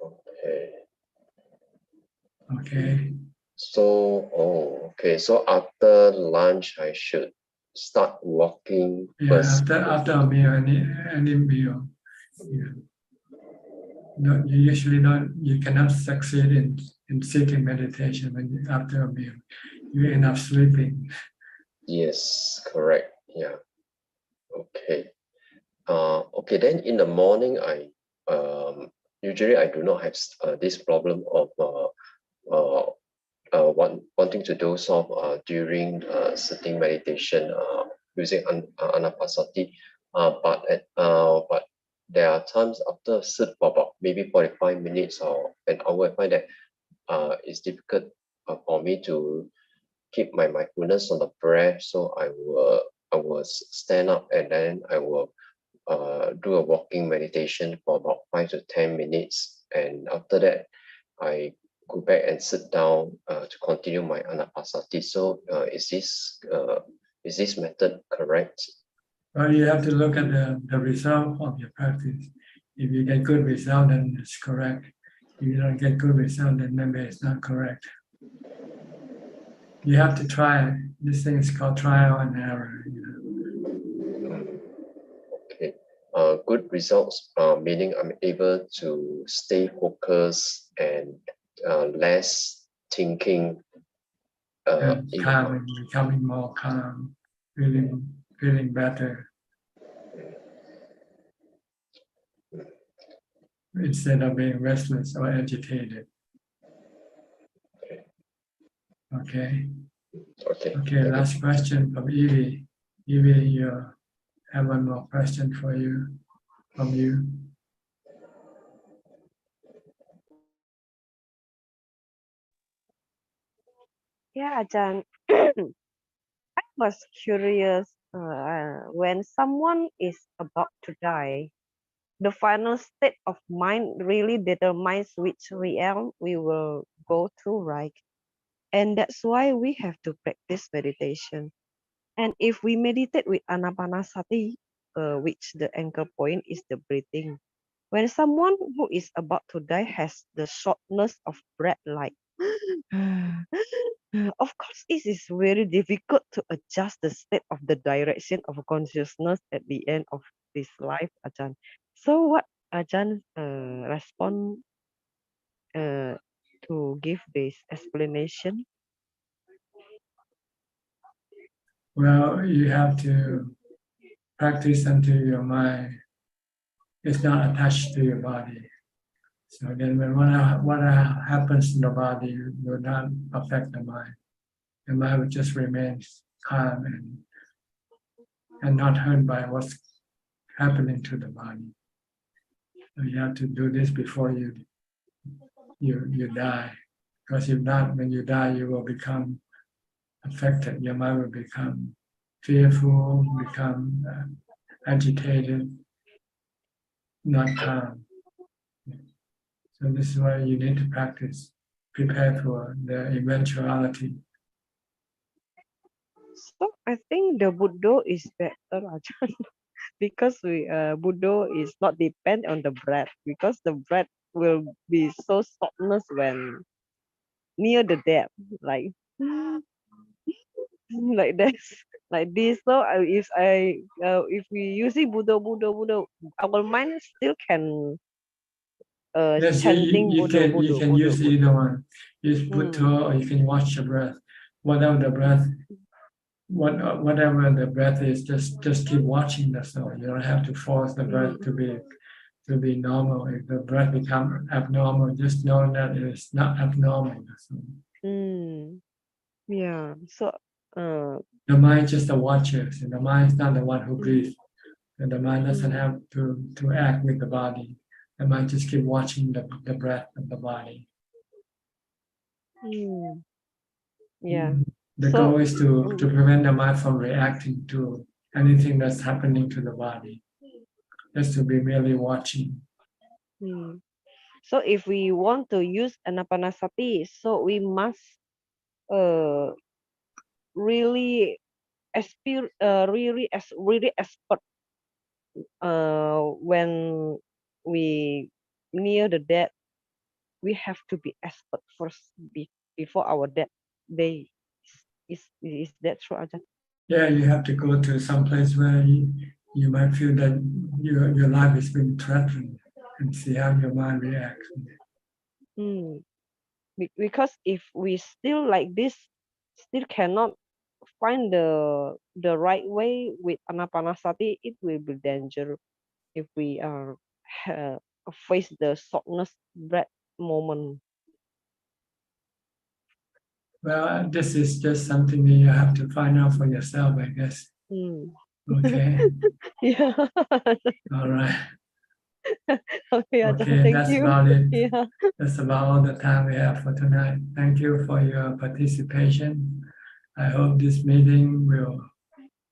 Okay. Okay. So, okay. So after lunch, I should start walking Yeah, first. after a meal, any meal, you usually you cannot succeed in sitting meditation when after a meal. You end up sleeping. Yes, correct. Yeah. Okay. Okay. Then in the morning, I usually I do not have this problem of wanting to doze off during sitting meditation using Anapanasati. But there are times after sit for about maybe 45 minutes or an hour, I find that it's difficult for me to keep my mindfulness on the breath. So I will stand up and then I will do a walking meditation for about 5 to 10 minutes. And after that, I go back and sit down to continue my Anapanasati. So is this method correct? Well, you have to look at the result of your practice. If you get good result, then it's correct. If you don't get good result, then maybe it's not correct. You have to try. This thing is called trial and error. Okay. Good results, meaning I'm able to stay focused and less thinking. And calming, becoming more calm, feeling better. Instead of being restless or agitated. Okay. Okay, last question from Evie. Evie, you have one more question from you. Yeah, Ajahn. I was curious when someone is about to die, the final state of mind really determines which realm we will go to, right? And that's why we have to practice meditation. And if we meditate with Anapanasati, which the anchor point is the breathing, when someone who is about to die has the shortness of breath, like of course it is very difficult to adjust the state of the direction of consciousness at the end of this life, Ajahn. So what Ajahn respond to give this explanation? Well, you have to practice until your mind is not attached to your body. So then when what happens in the body will not affect the mind. The mind will just remain calm and not hurt by what's happening to the body. So you have to do this before you die. Because if not, when you die, you will become affected. Your mind will become fearful, become agitated, not calm. So this is why you need to practice, prepare for the eventuality. So I think the Buddha is better, Ajahn, because Buddha is not depend on the breath, because the breath will be so softness when near the death, like like this, like this. So if we using Buddha, our mind still can Yes, chanting you Buddha, can Buddha. use either one. Use Buddha or you can watch the breath. Whatever the breath, whatever the breath is, just keep watching the soul. You don't have to force the breath to be normal. If the breath become abnormal, just know that it's not abnormal. Yeah. So the mind is just a watcher. So the mind is not the one who breathes. And the mind doesn't have to act with the body. The mind just keep watching the breath of the body. Yeah. The goal is to prevent the mind from reacting to anything that's happening to the body. Just to be merely watching. So if we want to use anapanasati, so we must really really expert when we near the death. We have to be expert first before our death day. Is that true, Ajahn? Yeah, you have to go to some place where you might feel that your life has been threatened and see how your mind reacts. Because if we still like this, still cannot find the right way with anapanasati, it will be dangerous if we face the softness breath moment. Well, this is just something that you have to find out for yourself, I guess. Okay. Yeah. All right. Okay, Okay, thank that's you. about it. Yeah. That's about all the time we have for tonight. Thank you for your participation. I hope this meeting will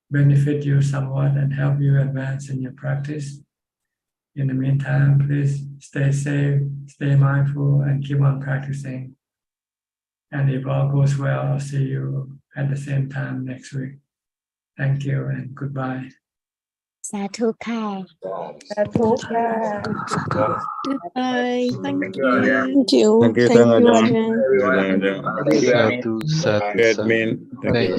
benefit you somewhat and help you advance in your practice. In the meantime, please stay safe, stay mindful, and keep on practicing. And if all goes well, I'll see you at the same time next week. Thank you and goodbye. สาธุค่ะ Goodbye. Thank Thank you, you. Ajahn. Thank you. Thank you, Thank you, Ajahn. Ajahn. Everyone. Great mean. Thank you.